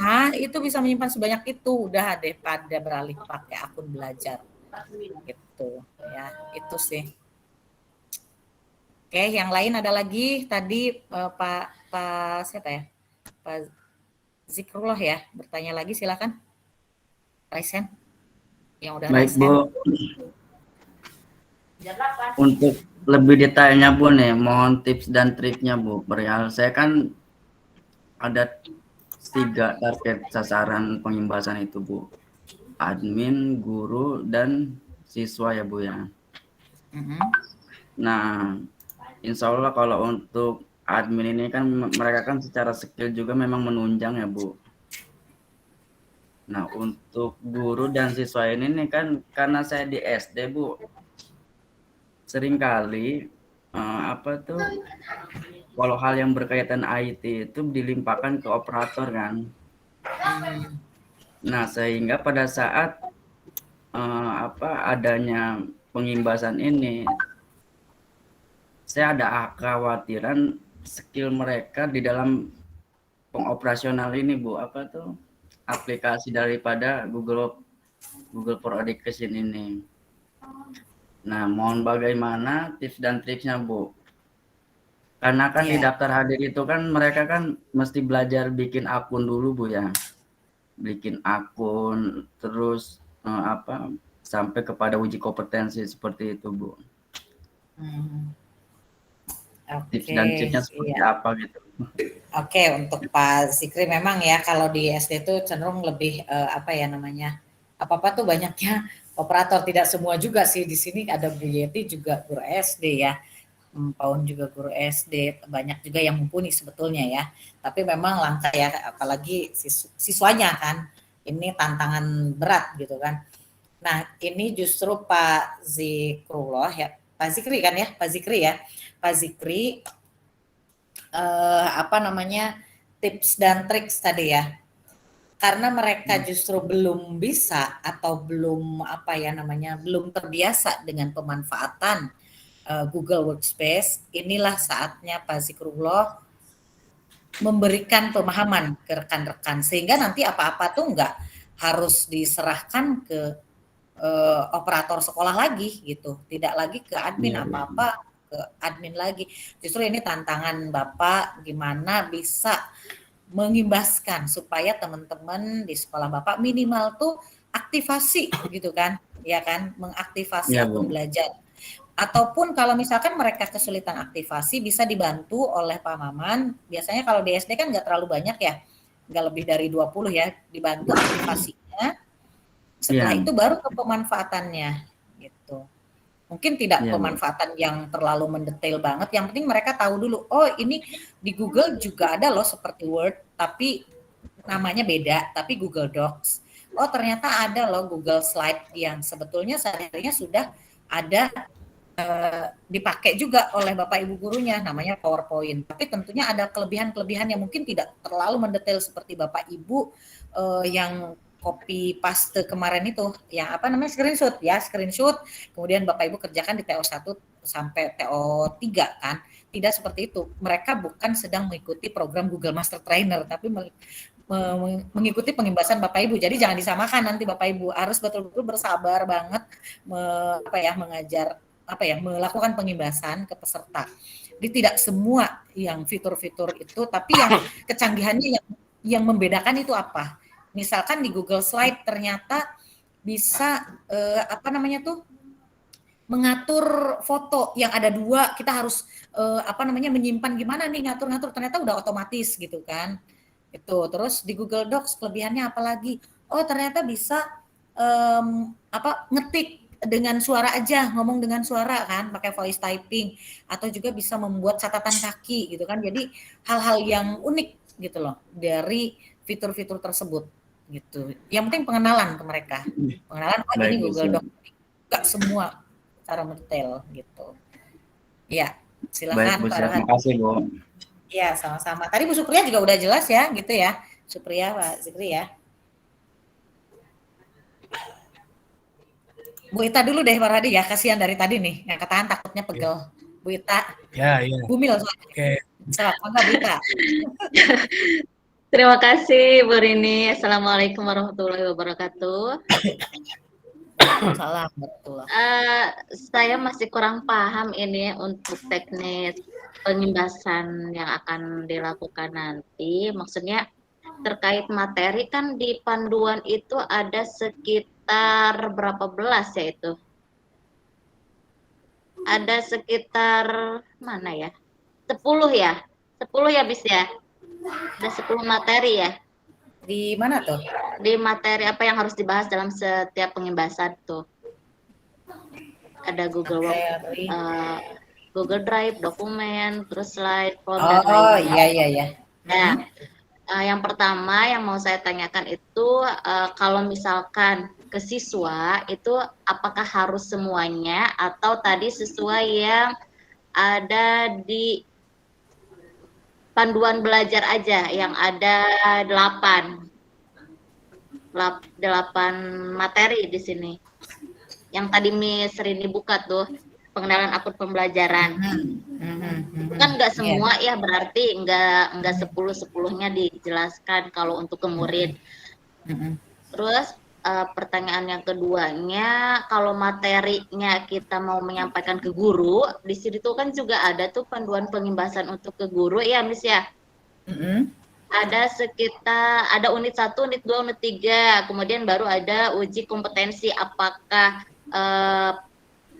itu bisa menyimpan sebanyak itu, udah deh pada beralih pakai akun belajar. Gitu ya, itu sih. Oke, yang lain ada lagi tadi Pak siapa ya? Pak Zikrullah ya, bertanya lagi silakan. Raisen yang udah Baik, raisen. Bu. Untuk lebih detailnya Bu nih, mohon tips dan triknya Bu. Perihal saya kan ada 3 target sasaran pengimbasan itu Bu. Admin, guru, dan siswa ya Bu ya. Nah, insya Allah kalau untuk admin ini kan mereka kan secara skill juga memang menunjang ya Bu. Nah untuk guru dan siswa ini nih kan karena saya di SD Bu, seringkali kalau hal yang berkaitan IT itu dilimpahkan ke operator kan. Nah sehingga pada saat adanya pengimbasan ini, saya ada kekhawatiran skill mereka di dalam pengoperasional ini Bu, aplikasi daripada Google for Education ini. Nah, mohon bagaimana tips dan triknya Bu? Karena kan di daftar hadir itu kan mereka kan mesti belajar bikin akun dulu Bu ya. Bikin akun terus sampai kepada uji kompetensi seperti itu Bu. Tips dan triknya seperti apa gitu. Oke, untuk Pak Zikri memang ya kalau di SD itu cenderung lebih apa-apa tuh banyaknya operator, tidak semua juga sih. Di sini ada Bu Yeti juga guru SD ya. Paun juga guru SD, banyak juga yang mumpuni sebetulnya ya. Tapi memang langka ya, apalagi siswanya kan. Ini tantangan berat gitu kan. Nah, ini justru Pak Zikrullah ya. Pak Zikri kan ya, Pak Zikri ya. Pak Zikri tips dan trik tadi ya, karena mereka justru belum bisa atau belum belum terbiasa dengan pemanfaatan Google Workspace. Inilah saatnya Pak Zikrullah memberikan pemahaman ke rekan-rekan sehingga nanti apa-apa tuh nggak harus diserahkan ke operator sekolah lagi gitu, tidak lagi ke admin, apa-apa ke admin lagi. Justru ini tantangan Bapak gimana bisa mengimbaskan supaya teman-teman di sekolah Bapak minimal tuh aktivasi gitu kan, ya kan, mengaktifasi akun belajar. Ataupun kalau misalkan mereka kesulitan aktivasi bisa dibantu oleh Pak Maman. Biasanya kalau di SD kan nggak terlalu banyak ya, nggak lebih dari 20 ya, dibantu aktivasinya. Setelah itu baru ke pemanfaatannya gitu. Mungkin tidak pemanfaatan yang terlalu mendetail banget, yang penting mereka tahu dulu, oh ini di Google juga ada loh seperti Word, tapi namanya beda, tapi Google Docs. Oh ternyata ada loh Google Slide yang sebetulnya sehari-harinya sudah ada dipakai juga oleh Bapak Ibu gurunya, namanya PowerPoint. Tapi tentunya ada kelebihan-kelebihan yang mungkin tidak terlalu mendetail seperti Bapak Ibu yang copy paste kemarin itu, yang apa namanya screenshot, kemudian Bapak Ibu kerjakan di TO1 sampai TO3 kan, tidak seperti itu. Mereka bukan sedang mengikuti program Google Master Trainer, tapi mengikuti pengimbasan Bapak Ibu. Jadi jangan disamakan nanti Bapak Ibu, harus betul-betul bersabar banget melakukan pengimbasan ke peserta. Jadi tidak semua yang fitur-fitur itu, tapi yang kecanggihannya yang membedakan itu apa? Misalkan di Google Slide ternyata bisa mengatur foto yang ada 2, kita harus menyimpan gimana nih ngatur-ngatur, ternyata udah otomatis gitu kan. Itu. Terus di Google Docs kelebihannya apa lagi? Oh, ternyata bisa ngetik dengan suara aja, ngomong dengan suara kan, pakai voice typing, atau juga bisa membuat catatan kaki gitu kan. Jadi hal-hal yang unik gitu loh dari fitur-fitur tersebut gitu. Yang penting pengenalan ke mereka. Pengenalan ini Google Docs. Enggak semua secara mendetail gitu. Ya, silakan Pak Rohan. Terima kasih, Bu. Ya, sama-sama. Tadi Bu Supriya juga udah jelas ya, gitu ya. Supriya, Pak Zikri ya. Bu Ita dulu deh Pak Hadi ya, kasihan dari tadi nih, yang ketahan takutnya pegel. Bu Ita. Ya. Bumil soalnya. Oke. Selamat Bu Ita. Terima kasih Bu Rini. Assalamualaikum warahmatullahi wabarakatuh. Salam betul. Saya masih kurang paham ini untuk teknis pengimbasan yang akan dilakukan nanti. Maksudnya terkait materi kan di panduan itu ada sekitar berapa belas ya itu? Ada sekitar mana ya? 10 ya? 10 ya bis ya? Ada 10 materi ya? Di mana tuh? Di materi apa yang harus dibahas dalam setiap pengimbasan tuh. Ada Google Google Drive, dokumen, terus slide, form, dan lain-lain. Iya. Nah, yang pertama yang mau saya tanyakan itu kalau misalkan ke siswa itu apakah harus semuanya atau tadi sesuai yang ada di panduan belajar aja yang ada 8 materi di sini. Yang tadi Miss Rini buka tuh pengenalan akun pembelajaran. Kan nggak semua ya, berarti nggak 10-10-nya dijelaskan kalau untuk ke murid. Terus pertanyaan yang keduanya, kalau materinya kita mau menyampaikan ke guru, di sini tuh kan juga ada tuh panduan pengimbasan untuk ke guru ya, Miss ya. Ada sekitar, ada unit 1, unit 2, unit 3, kemudian baru ada uji kompetensi apakah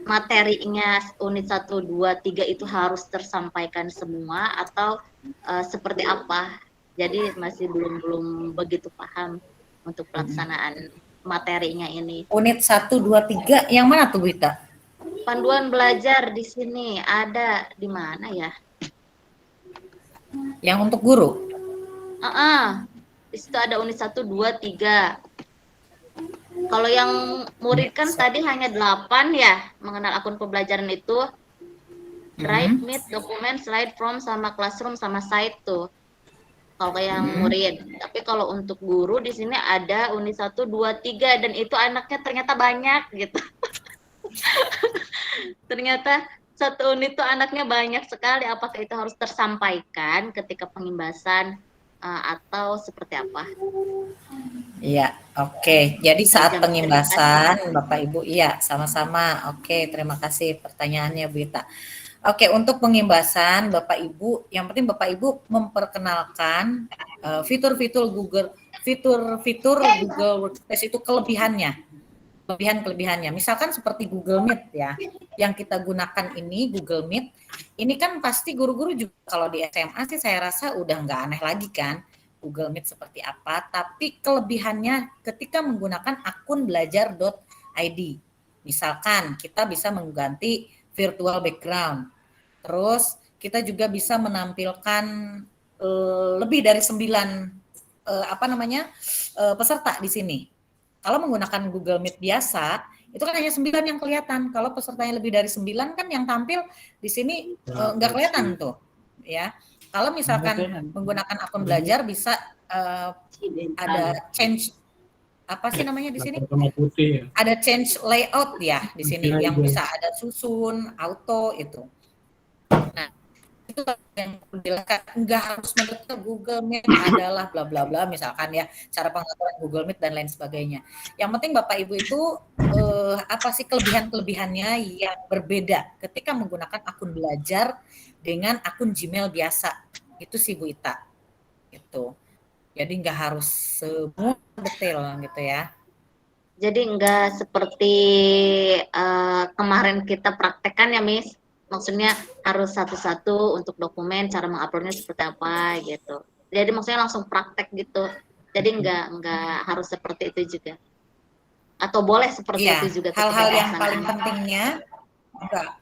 materinya unit 1, 2, 3 itu harus tersampaikan semua atau seperti apa. Jadi masih belum begitu paham untuk pelaksanaan materinya ini. Unit 1, 2, 3 yang mana tuh Bu Ita? Panduan belajar di sini ada di mana ya? Yang untuk guru? Di situ ada unit 1, 2, 3. Kalau yang murid kan tadi hanya 8 ya, mengenal akun pembelajaran itu. Drive, Meet, dokumen, slide, form, sama classroom, sama site tuh. Kalau yang murid. Tapi kalau untuk guru di sini ada unit 1, 2, 3 dan itu anaknya ternyata banyak gitu. Ternyata satu unit itu anaknya banyak sekali. Apakah itu harus tersampaikan ketika pengimbasan atau seperti apa? Iya, oke. Jadi saat Terima kasih. pengimbasan, Bapak Ibu, iya, sama-sama. Oke, terima kasih pertanyaannya, Bu Ita. Oke, untuk pengimbasan, Bapak Ibu, yang penting Bapak Ibu memperkenalkan fitur-fitur Google Workspace itu kelebihannya. Misalkan seperti Google Meet ya, yang kita gunakan ini Google Meet, ini kan pasti guru-guru juga kalau di SMA sih saya rasa udah nggak aneh lagi kan Google Meet seperti apa, tapi kelebihannya ketika menggunakan akun belajar.id. Misalkan kita bisa mengganti virtual background. Terus kita juga bisa menampilkan lebih dari 9 peserta di sini. Kalau menggunakan Google Meet biasa, itu kan hanya 9 yang kelihatan. Kalau pesertanya lebih dari 9 kan yang tampil di sini nggak kelihatan tuh, ya. Kalau misalkan menggunakan akun belajar bisa ada change apa sih namanya di sini? Ada change layout ya di sini yang bisa ada susun, auto itu. Nah, itu yang dilakukan, nggak harus mendekat Google Meet adalah bla bla bla misalkan ya, cara pengaturan Google Meet dan lain sebagainya. Yang penting Bapak Ibu itu apa sih kelebihannya yang berbeda ketika menggunakan akun belajar dengan akun Gmail biasa. Itu sih Bu Ita. Itu. Jadi nggak harus semua detail gitu ya. Jadi nggak seperti kemarin kita praktekkan ya, Miss. Maksudnya harus satu-satu untuk dokumen, cara menguploadnya seperti apa gitu. Jadi maksudnya langsung praktek gitu. Jadi nggak harus seperti itu juga. Atau boleh seperti itu juga. Hal-hal yang paling pentingnya enggak.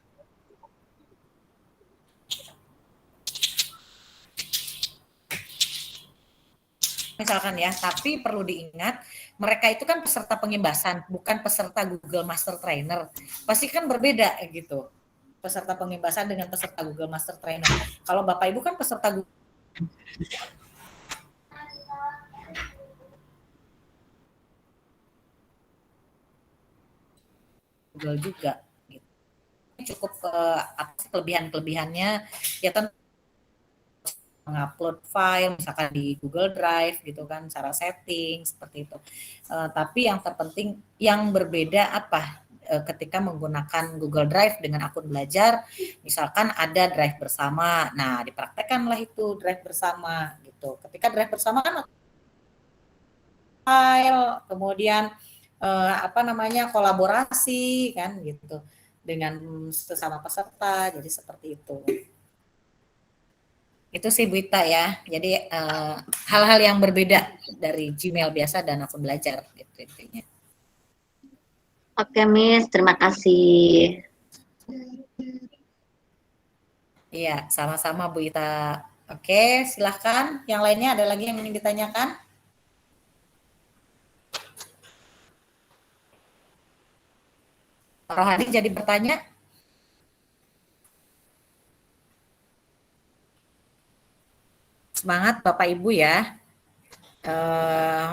Misalkan ya, tapi perlu diingat mereka itu kan peserta pengimbasan, bukan peserta Google Master Trainer. Pasti kan berbeda gitu. Peserta pengimbasan dengan peserta Google Master Trainer. Kalau Bapak Ibu kan peserta Google juga. Gitu. Cukup kelebihan-kelebihannya ya tentu mengupload file misalkan di Google Drive gitu kan, cara setting seperti itu. Tapi yang terpenting yang berbeda apa ketika menggunakan Google Drive dengan akun belajar, misalkan ada drive bersama. Nah, dipraktekkanlah itu drive bersama gitu. Ketika drive bersama kan file, kemudian kolaborasi kan gitu dengan sesama peserta. Jadi seperti itu. Itu sih Bu Ita ya. Jadi hal-hal yang berbeda dari Gmail biasa dan akun belajar gitu intinya. Oke, Miss, terima kasih. Iya, sama-sama Bu Ita. Oke, silahkan. Yang lainnya ada lagi yang ingin ditanyakan? Pak Rohadi jadi bertanya. Semangat Bapak Ibu ya.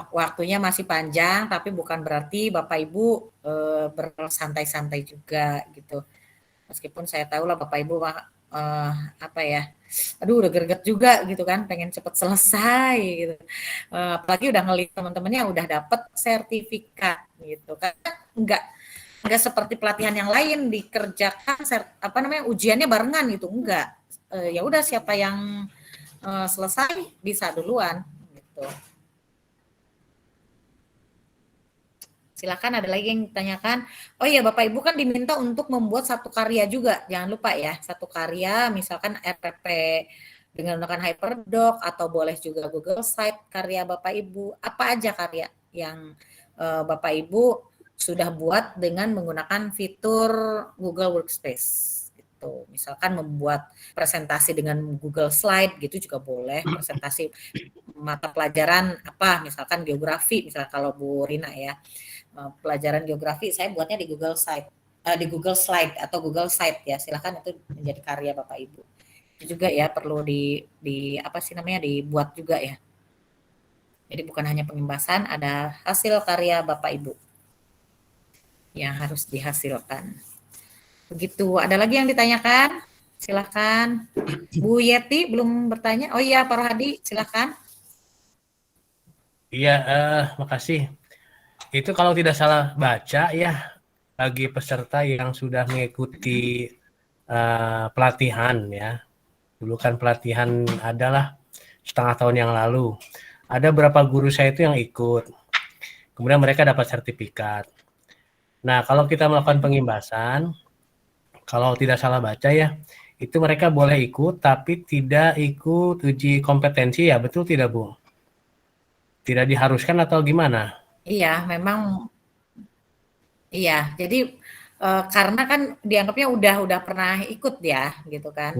Waktunya masih panjang, tapi bukan berarti Bapak Ibu bersantai-santai juga gitu. Meskipun saya tahu lah Bapak Ibu aduh udah greget juga gitu kan, pengen cepet selesai gitu. Apalagi udah ngelihat teman-temannya udah dapet sertifikat gitu kan, enggak seperti pelatihan yang lain dikerjakan ujiannya barengan gitu, enggak. Ya udah siapa yang selesai bisa duluan gitu. Silakan ada lagi yang ditanyakan. Oh iya Bapak Ibu kan diminta untuk membuat satu karya juga. Jangan lupa ya, satu karya misalkan RPP dengan menggunakan Hyperdoc atau boleh juga Google Site karya Bapak Ibu. Apa aja karya yang Bapak Ibu sudah buat dengan menggunakan fitur Google Workspace. Gitu. Misalkan membuat presentasi dengan Google Slide gitu juga boleh. Presentasi mata pelajaran apa, misalkan geografi, misalkan kalau Bu Rina ya. Pelajaran geografi saya buatnya di Google Slide atau Google Site ya, silakan itu menjadi karya Bapak Ibu. Itu juga ya perlu dibuat juga ya. Jadi bukan hanya pengimbasan, ada hasil karya Bapak Ibu yang harus dihasilkan. Begitu. Ada lagi yang ditanyakan? Silakan. Bu Yeti belum bertanya. Oh iya, Pak Rohadi, silakan. Iya, makasih. Itu kalau tidak salah baca ya, bagi peserta yang sudah mengikuti pelatihan ya. Dulu kan pelatihan adalah setengah tahun yang lalu. Ada beberapa guru saya itu yang ikut. Kemudian mereka dapat sertifikat. Nah, kalau kita melakukan pengimbasan, kalau tidak salah baca ya, itu mereka boleh ikut tapi tidak ikut uji kompetensi ya, betul tidak Bu? Tidak diharuskan atau gimana? Iya, memang iya. Jadi karena kan dianggapnya udah pernah ikut ya, gitu kan.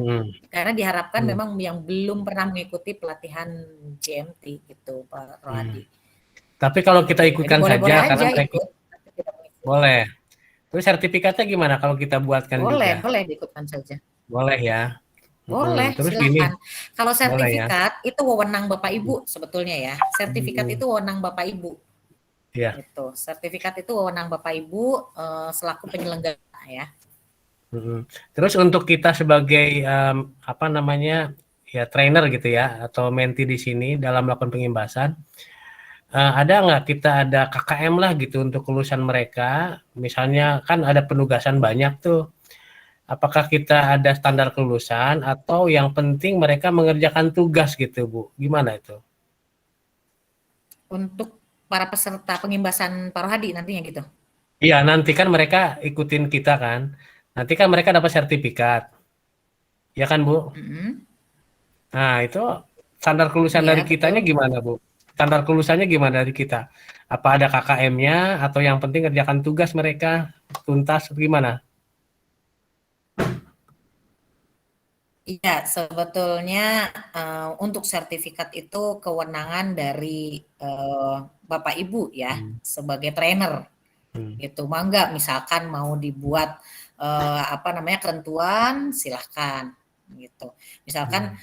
Karena diharapkan memang yang belum pernah mengikuti pelatihan GMT gitu, Pak Rohadi. Tapi kalau kita ikutkan Jadi boleh-boleh saja karena aja mereka ikut. boleh. Terus sertifikatnya gimana kalau kita buatkan Boleh, juga? boleh diikutkan saja. Boleh ya. Boleh, Terus gini, silakan. Kalau boleh ya. sertifikat itu wewenang Bapak Ibu sebetulnya ya. Sertifikat itu wewenang Bapak Ibu. Iya. Gitu. Sertifikat itu wewenang Bapak Ibu selaku penyelenggara ya. Terus untuk kita sebagai apa namanya ya trainer gitu ya atau menti di sini dalam melakukan pengimbasan, ada nggak kita ada KKM lah gitu untuk kelulusan mereka? Misalnya kan ada penugasan banyak tuh. Apakah kita ada standar kelulusan atau yang penting mereka mengerjakan tugas gitu Bu? Gimana itu? Untuk para peserta pengimbasan Pak Rohadi nantinya gitu. Iya, nanti kan mereka ikutin kita kan. Nanti kan mereka dapat sertifikat. Ya kan Bu? Nah, itu standar kelulusan dari kitanya gimana Bu? Standar kelulusannya gimana dari kita? Apa ada KKM-nya atau yang penting kerjakan tugas mereka tuntas gimana? Iya, sebetulnya untuk sertifikat itu kewenangan dari Bapak Ibu ya sebagai trainer. Gitu. Mangga misalkan mau dibuat apa namanya kerentuan silahkan gitu. Misalkan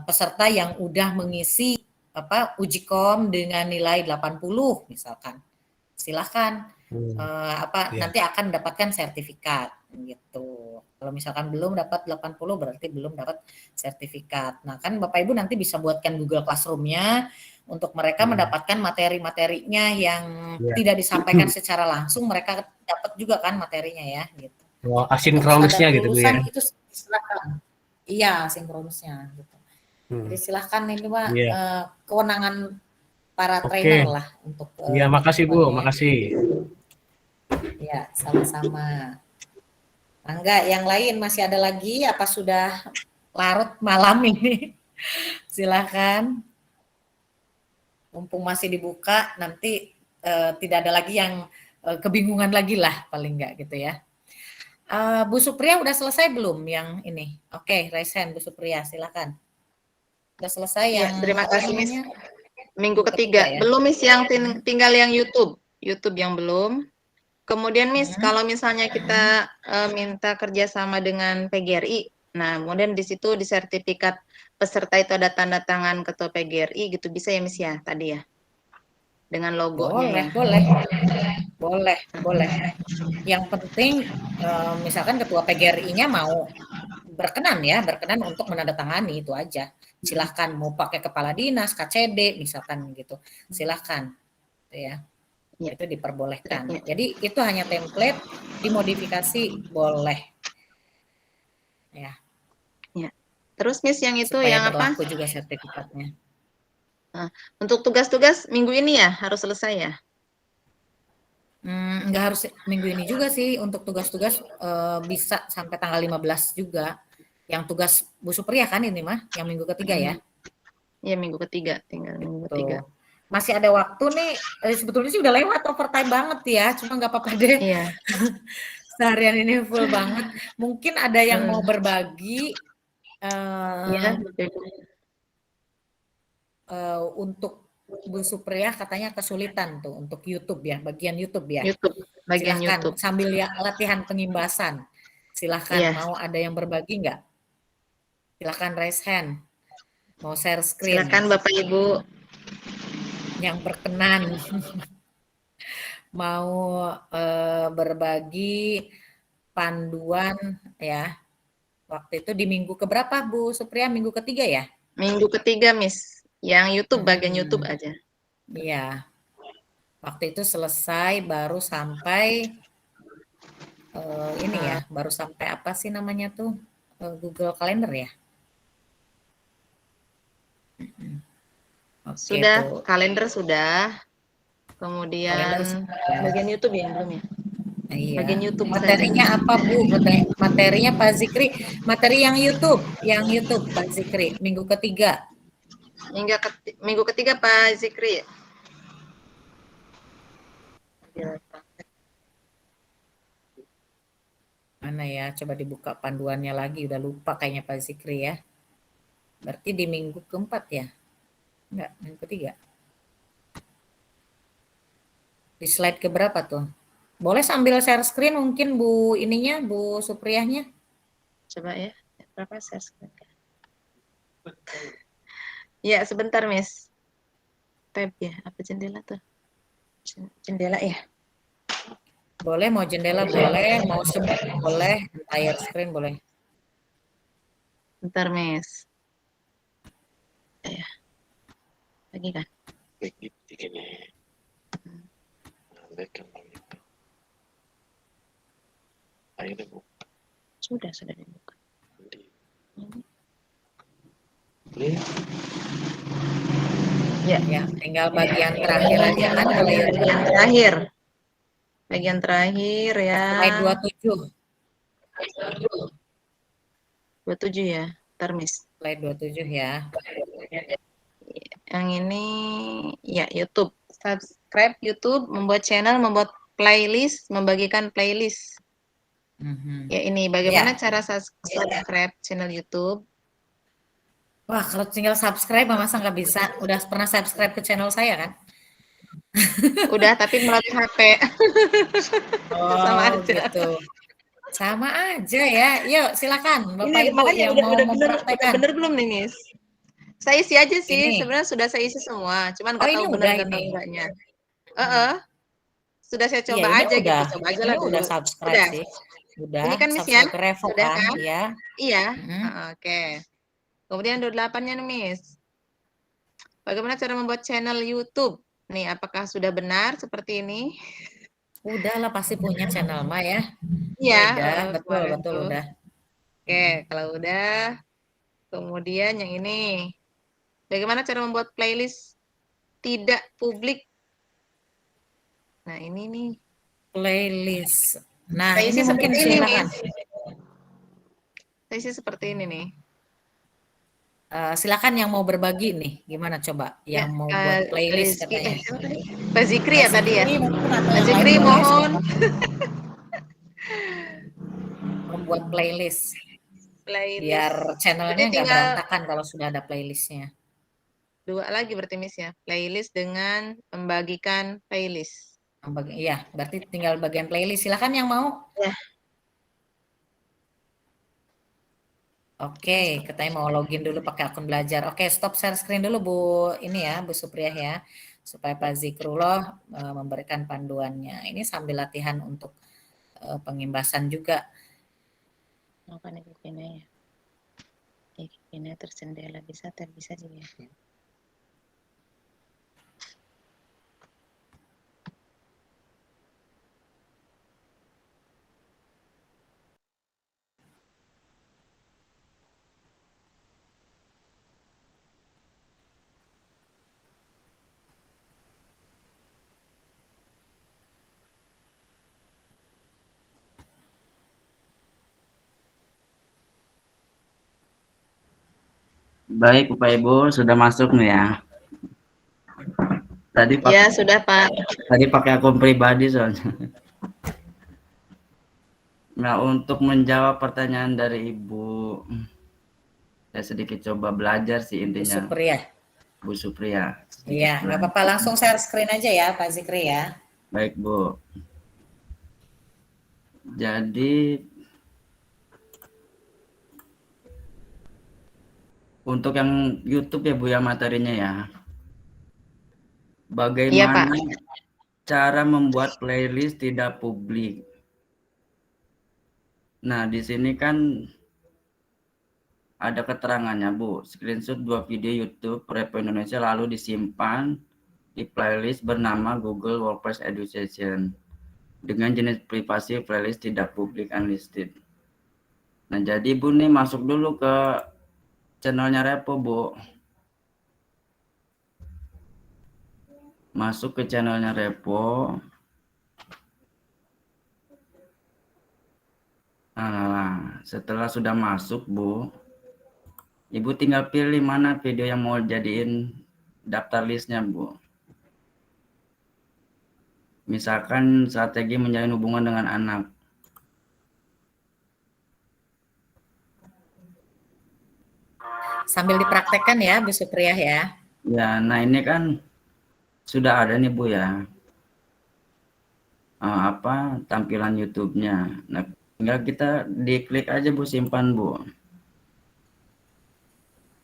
peserta yang udah mengisi apa uji kom dengan nilai 80 misalkan. Silahkan nanti akan mendapatkan sertifikat gitu. Kalau misalkan belum dapat 80 berarti belum dapat sertifikat. Nah, kan Bapak Ibu nanti bisa buatkan Google Classroom-nya untuk mereka mendapatkan materi-materinya yang tidak disampaikan secara langsung, mereka dapat juga kan materinya ya gitu. Oh, asinkronisnya gitu Bu ya. Itu silakan. Iya, sinkronisnya gitu. Jadi silakan ini Pak kewenangan para trainer lah untuk Iya, makasih Bu, makasih. Ya, sama-sama. Enggak, yang lain masih ada lagi apa sudah larut malam ini? Silakan. Mumpung masih dibuka, nanti tidak ada lagi yang kebingungan lagi lah paling enggak gitu ya. Bu Supriya udah selesai belum yang ini? Oke, raise hand Bu Supriya, silakan. Udah selesai ya, yang terima kasih Miss. Minggu ya? ketiga. Belum Miss yang tinggal yang YouTube yang belum. Kemudian Miss, kalau misalnya kita minta kerjasama dengan PGRI, nah kemudian di situ di sertifikat peserta itu ada tanda tangan ketua PGRI gitu, bisa ya Miss ya tadi ya? Dengan logonya boleh. Yang penting misalkan ketua PGRI-nya mau berkenan untuk menandatangani itu aja. Silahkan mau pakai kepala dinas, KCD misalkan gitu, silahkan ya. Itu diperbolehkan. Jadi itu hanya template, dimodifikasi boleh. Ya. Terus Miss yang itu supaya yang apa? Berlaku juga sertifikatnya. Nah, untuk tugas-tugas minggu ini ya harus selesai ya? Nggak harus minggu ini juga sih. Untuk tugas-tugas bisa sampai tanggal 15 juga. Yang tugas Bu Supriya kan ini mah, yang minggu ketiga ya? Iya minggu ketiga, tinggal minggu ketiga. Masih ada waktu nih, sebetulnya sih udah lewat overtime banget ya, cuma nggak apa-apa deh. Iya. Seharian ini full banget. Mungkin ada yang mau berbagi untuk Bu Supriya katanya kesulitan tuh untuk YouTube ya, bagian YouTube ya. Bagian silahkan, YouTube. Sambil ya latihan pengimbasan. Silahkan, mau ada yang berbagi nggak? Silahkan raise hand. Mau share screen. Silahkan Bapak Ibu. Yang berkenan mau berbagi panduan ya. Waktu itu di minggu keberapa Bu Supriya? Minggu ketiga ya? Minggu ketiga, Miss. Yang YouTube, bagian YouTube aja. Iya. Waktu itu selesai baru sampai ini ya, baru sampai apa sih namanya tuh? Google Calendar ya? Oke, Sudah, tuh. kalender sudah. Kemudian Kalender sudah. bagian YouTube ya belum ya? Iya. Bagian YouTube Materinya saja. apa Bu? Materinya Pak Zikri. Materi yang YouTube Pak Zikri. Minggu ketiga. Minggu ketiga Pak Zikri. Mana ya? Coba dibuka panduannya lagi. Udah lupa kayaknya Pak Zikri ya. Berarti di minggu keempat ya? Enggak, minggu ketiga. Di slide keberapa tuh? Boleh sambil share screen mungkin Bu ininya, Bu Supriyahnya. Coba ya. Berapa share screen? Ya, sebentar, Miss. Tab ya, apa jendela tuh? Jendela ya? Boleh, mau jendela boleh, mau semut boleh, entire screen boleh. Bentar, Miss. Ya. Lagi kan? Sudah dibuka. Ya, tinggal bagian terakhir aja kan kalau bagian terakhir. Bagian terakhir ya. Slide 27. 27 ya, ntar Miss. Slide 27 ya. Yang ini ya YouTube. Subscribe YouTube, membuat channel, membuat playlist, membagikan playlist. Ya ini bagaimana cara subscribe channel YouTube? Wah, kalau tinggal subscribe masa nggak bisa? Udah pernah subscribe ke channel saya kan? Udah, tapi melalui HP. Sama aja. Gitu. Sama aja ya. Yuk, silakan Bapak Ibu yang mau mempraktekkan. Bener belum nih, Miss? Saya isi aja sih. Sebenarnya sudah saya isi semua. Cuman nggak tahu benar atau enggaknya. Sudah saya coba aja gitu. Coba aja lah dulu. Udah subscribe sih. Udah. Ini kan Miss ya? Sudah kan? Ya. Iya. Oke. Kemudian 28-nya nih, Miss. Bagaimana cara membuat channel YouTube? Nih, apakah sudah benar seperti ini? Udah lah, pasti punya channel mah ya. Iya. Betul udah. Oke, kalau udah. Kemudian yang ini. Bagaimana cara membuat playlist tidak publik? Nah, ini nih. Playlist. Nah, ini mungkin silakan. Saya sih seperti ini nih. Silakan yang mau berbagi nih, gimana coba yang mau buat playlist katanya. Pak Zikri ya tadi ya. Pak Zikri mohon. Membuat playlist. Biar channelnya nggak berantakan kalau sudah ada playlistnya. 2 lagi berarti Miss ya. Playlist dengan membagikan playlist. Iya, berarti tinggal bagian playlist. Silakan yang mau. Ya. Oke, katanya mau login dulu pakai akun belajar. Oke, stop share screen dulu Bu ini ya, Bu Supriyah ya, supaya Pak Zikrullah memberikan panduannya. Ini sambil latihan untuk pengimbasan juga. Apa nih ya? Ini tersendela bisa juga. Baik, Bapak Ibu, sudah masuk nih ya. Tadi pakai, ya, sudah Pak. Tadi pakai akun pribadi soalnya. Nah, untuk menjawab pertanyaan dari Ibu, saya sedikit coba belajar sih intinya. Bu Supriya. Iya, nggak apa-apa, langsung share screen aja ya Pak Zikri ya. Baik, Bu. Jadi untuk yang YouTube ya Bu ya materinya ya. Bagaimana cara membuat playlist tidak publik? Nah, di sini kan ada keterangannya, Bu. Screenshot 2 video YouTube Repo Indonesia lalu disimpan di playlist bernama Google WordPress Education dengan jenis privasi playlist tidak public unlisted. Nah, jadi Bu nih masuk dulu ke channelnya Repo, Bu. Masuk ke channelnya Repo. Nah, setelah sudah masuk, Bu, Ibu tinggal pilih mana video yang mau jadiin daftar listnya, Bu. Misalkan strategi menjalin hubungan dengan anak. Sambil dipraktekkan ya, Bu Supriyah ya. Ya, nah ini kan sudah ada nih, Bu ya. Apa tampilan YouTube-nya. Nah, tinggal kita diklik aja, Bu, simpan, Bu.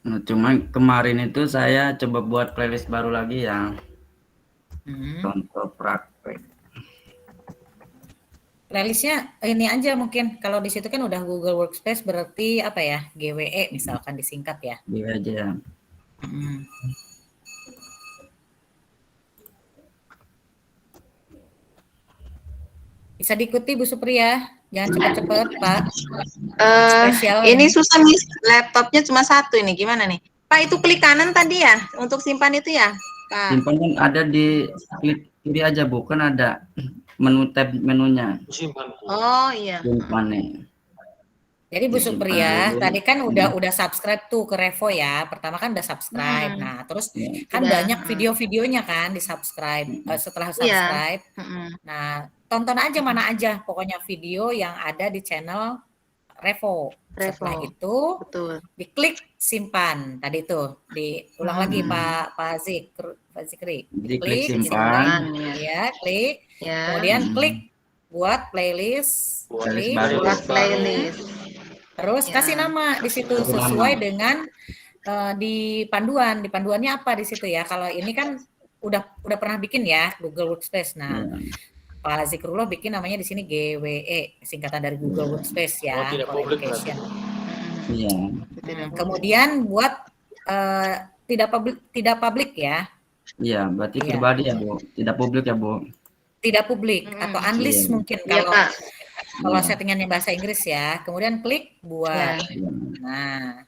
Nah, cuma kemarin itu saya coba buat playlist baru lagi ya. Contoh praktek. Playlistnya ini aja mungkin, kalau di situ kan udah Google Workspace berarti apa ya, GWE misalkan disingkat ya. Iya aja. Bisa diikuti Bu Supriyah, jangan cepet-cepet Pak. Spesial ini susah nih, laptopnya cuma satu ini, gimana nih? Pak, itu klik kanan tadi ya, untuk simpan itu ya, Pak? Simpan kan ada di klik kiri aja, Bu, kan ada menu tab menunya. Oh iya. Simpan nih. Jadi Bu Supriyah, tadi kan udah subscribe tuh ke Revo ya. Pertama kan udah subscribe. Nah, terus kan banyak video-videonya kan di subscribe. Setelah subscribe, nah tonton aja mana aja. Pokoknya video yang ada di channel Revo. Setelah itu, diklik simpan. Tadi itu, diulang lagi Pak Zikri. Diklik simpan. Ya, klik. Kemudian klik buat playlist. Buat playlist. Terus kasih nama di situ sesuai dengan di panduan. Di panduannya apa di situ ya? Kalau ini kan udah pernah bikin ya Google Workspace. Nah, Pak Zikrullah bikin namanya di sini GWE, singkatan dari Google Workspace ya. Education. Kemudian buat tidak publik ya. Iya, berarti pribadi ya, Bu. Tidak publik ya, Bu. Tidak publik atau unlist mungkin kalau settingannya bahasa Inggris ya. Kemudian klik buat. Nah,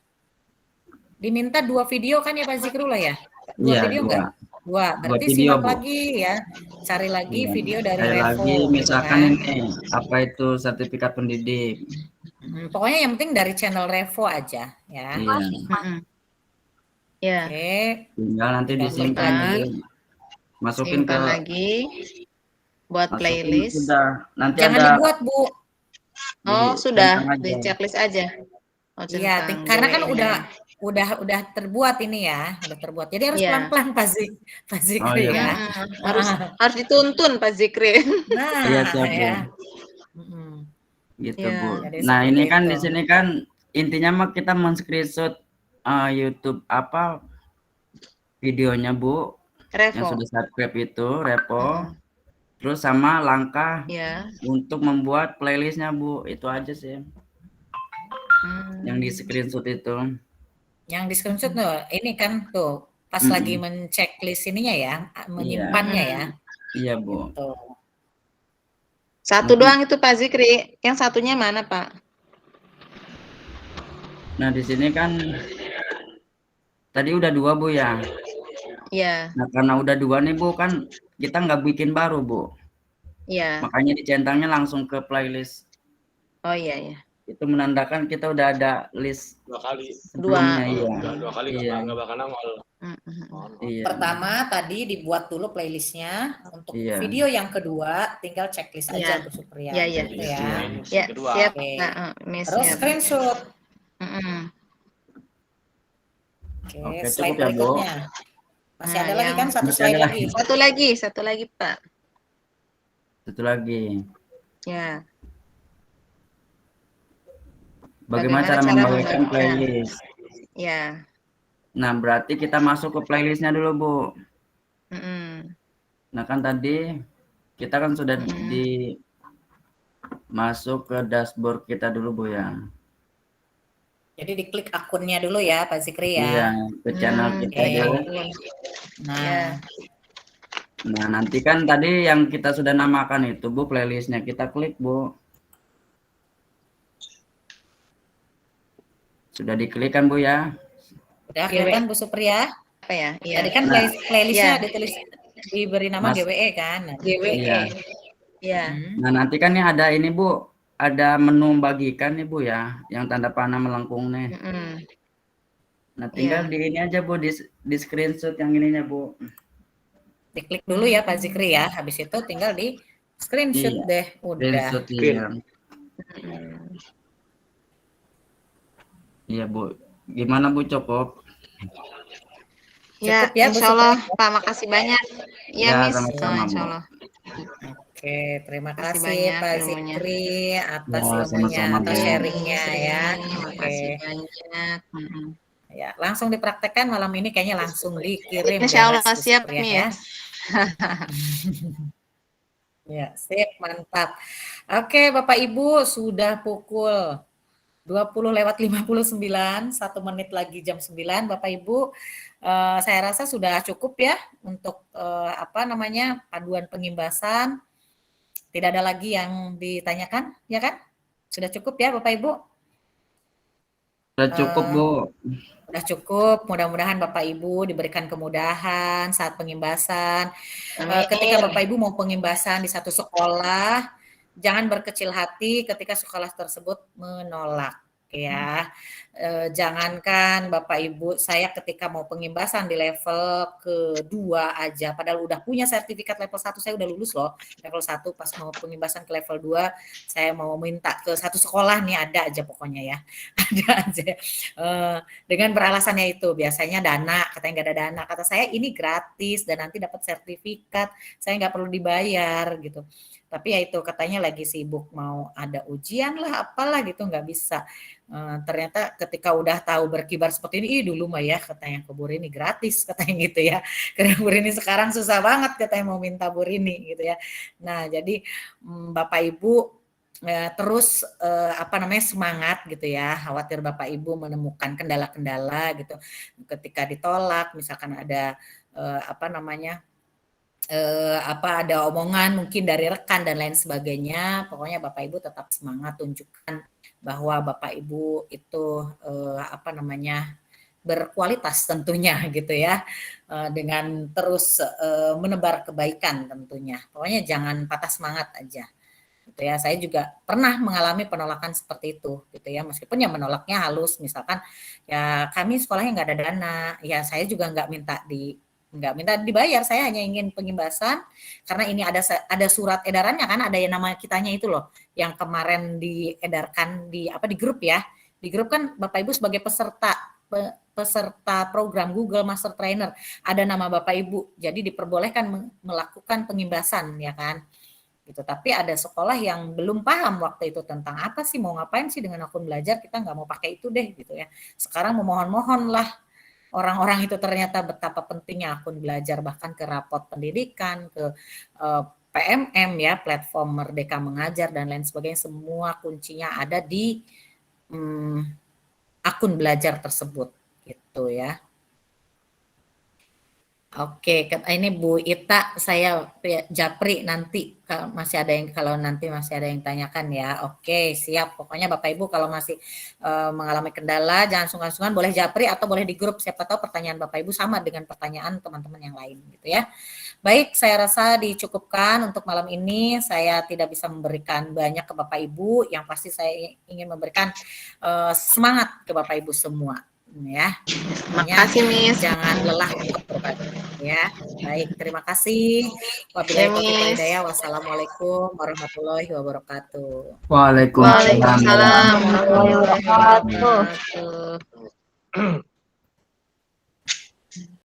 diminta 2 video kan ya Pak Zikrullah ya? 2 video enggak? 2. Berarti simak lagi ya. Cari lagi video dari Revo. Misalkan ini apa itu sertifikat pendidik. Pokoknya yang penting dari channel Revo aja ya. Iya. Oke. Tinggal nanti disimpan lagi. Masukin ke lagi buat playlist. Sudah. Nanti jangan ada dibuat, Bu. Oh, sudah di checklist aja. Iya, karena kan udah terbuat ini ya, udah terbuat. Jadi harus pelan-pelan Pak Zikri ya. Harus dituntun Pak Zikri. Nah, ya. Gitu, Bu. Nah, ini kan di sini kan intinya mah kita men-screenshot YouTube apa videonya, Bu. Revo. Yang sudah subscribe itu, Repo. Terus sama langkah untuk membuat playlistnya, Bu. Itu aja sih. Yang di screenshot itu. Yang di screenshot tuh, ini kan tuh pas lagi menceklis ininya ya, menyimpannya ya. Iya, Bu. Gitu. Satu doang itu Pak Zikri. Yang satunya mana, Pak? Nah, di sini kan tadi udah 2, Bu ya. Iya. Nah, karena udah 2 nih, Bu, kan kita nggak bikin baru, Bu. Iya. Makanya dicentangnya langsung ke playlist. Oh iya ya. Itu menandakan kita udah ada list 2 kali. Sebelumnya, iya. 2 kali nggak bakal nongol. Pertama tadi dibuat dulu playlistnya. Untuk video yang kedua tinggal checklist aja Bu Supriyah. Iya. Gitu ya. Siap. Terus screenshot. Oke, slide berikutnya. Masih ada lagi kan satu slide lagi. Satu lagi Pak. Satu lagi. Ya. Bagaimana cara membagikan playlist? Ya. Nah, berarti kita masuk ke playlistnya dulu, Bu. Nah, kan tadi kita kan sudah masuk ke dashboard kita dulu Bu ya. Jadi diklik akunnya dulu ya Pak Zikri Iya, ya. ke channel kita Oke. dulu. Nah, Nah, nanti kan tadi yang kita sudah namakan itu Bu, playlistnya kita klik Bu. Sudah diklik kan Bu ya? udah kelihatan Bu Supriya? Apa ya? Iya. Tadi kan Nah. playlistnya Iya. ditulis diberi nama Mas- GWE kan. Nah, GWE. Iya. Iya. Nah, nanti kan nih ada ini Bu, ada menu bagikan nih Bu ya, yang tanda panah melengkung nih. Nah, tinggal di ini aja Bu, di screenshot yang ininya Bu. Diklik dulu ya Pak Zikri ya. Habis itu tinggal di screenshot Iya. deh. Udah. Screenshot iya. Iya Bu. Gimana Bu, cukup? Ya, Cukup ya, Bu insya Allah Supriya? Pak, makasih banyak. Ya, Ya, Miss. sama-sama, Insya Bu. Allah. Oke, terima Makasih kasih banyak Pak ilmunya. Zikri atas Ya, ilmunya, sama-sama, atas Bu. sharingnya ya. Makasih Oke. banyak. Ya, langsung dipraktekkan malam ini kayaknya langsung dikirim Insya beres, Allah Bu siap Supriya nih ya. ya. Ya, sip, mantap. Oke, Bapak Ibu, sudah pukul 20:59, 1 menit lagi jam 9, Bapak Ibu. Saya rasa sudah cukup ya untuk paduan pengimbasan. Tidak ada lagi yang ditanyakan, ya kan? Sudah cukup ya, Bapak Ibu? Sudah cukup Bu. Sudah cukup, mudah-mudahan Bapak Ibu diberikan kemudahan saat pengimbasan. Ketika Bapak Ibu mau pengimbasan di satu sekolah, jangan berkecil hati ketika sekolah tersebut menolak ya. Jangankan Bapak Ibu, saya ketika mau pengimbasan di level kedua aja, padahal udah punya sertifikat level 1, saya udah lulus loh level 1, pas mau pengimbasan ke level 2, saya mau minta ke satu sekolah nih, ada aja pokoknya ya, ada aja. Dengan beralasannya itu, biasanya dana, katanya nggak ada dana, kata saya ini gratis dan nanti dapat sertifikat, saya nggak perlu dibayar gitu. Tapi ya itu katanya lagi sibuk mau ada ujian lah apalah gitu, nggak bisa. Ternyata ketika udah tahu berkibar seperti ini, dulu mah ya katanya ke Bu Rini gratis katanya gitu ya. Karena Bu Rini sekarang susah banget katanya mau minta Bu Rini gitu ya. Nah jadi Bapak Ibu terus semangat gitu ya. Khawatir Bapak Ibu menemukan kendala-kendala gitu. Ketika ditolak, misalkan ada ada omongan mungkin dari rekan dan lain sebagainya, pokoknya Bapak Ibu tetap semangat, tunjukkan bahwa Bapak Ibu itu berkualitas tentunya gitu ya, dengan terus menebar kebaikan tentunya. Pokoknya jangan patah semangat aja. Gitu ya. Saya juga pernah mengalami penolakan seperti itu gitu ya, meskipun yang menolaknya halus, misalkan ya kami sekolahnya nggak ada dana, ya saya juga nggak minta dibayar, saya hanya ingin pengimbasan karena ini ada surat edarannya kan, ada yang nama kitanya itu loh yang kemarin diedarkan di grup ya, di grup kan Bapak Ibu sebagai peserta program Google Master Trainer ada nama Bapak Ibu, jadi diperbolehkan melakukan pengimbasan ya kan gitu. Tapi ada sekolah yang belum paham waktu itu tentang apa sih, mau ngapain sih dengan akun belajar, kita nggak mau pakai itu deh gitu ya. Sekarang memohon-mohon lah orang-orang itu, ternyata betapa pentingnya akun belajar, bahkan ke rapot pendidikan, ke PMM ya, platform Merdeka Mengajar dan lain sebagainya, semua kuncinya ada di akun belajar tersebut gitu ya. Oke, ini Bu Ita, saya japri nanti kalau nanti masih ada yang tanyakan ya. Oke, siap. Pokoknya Bapak Ibu kalau masih mengalami kendala, jangan sungkan-sungkan, boleh japri atau boleh di grup. Siapa tahu pertanyaan Bapak Ibu sama dengan pertanyaan teman-teman yang lain gitu ya. Baik, saya rasa dicukupkan untuk malam ini. Saya tidak bisa memberikan banyak ke Bapak Ibu. Yang pasti saya ingin memberikan semangat ke Bapak Ibu semua. Ya, Makasih Miss. Jangan lelah untuk berbagi ya. Baik, terima kasih. Wabillahi taufiq wal hidayah. Wassalamualaikum warahmatullahi wabarakatuh. Waalaikumsalam warahmatullahi wabarakatuh.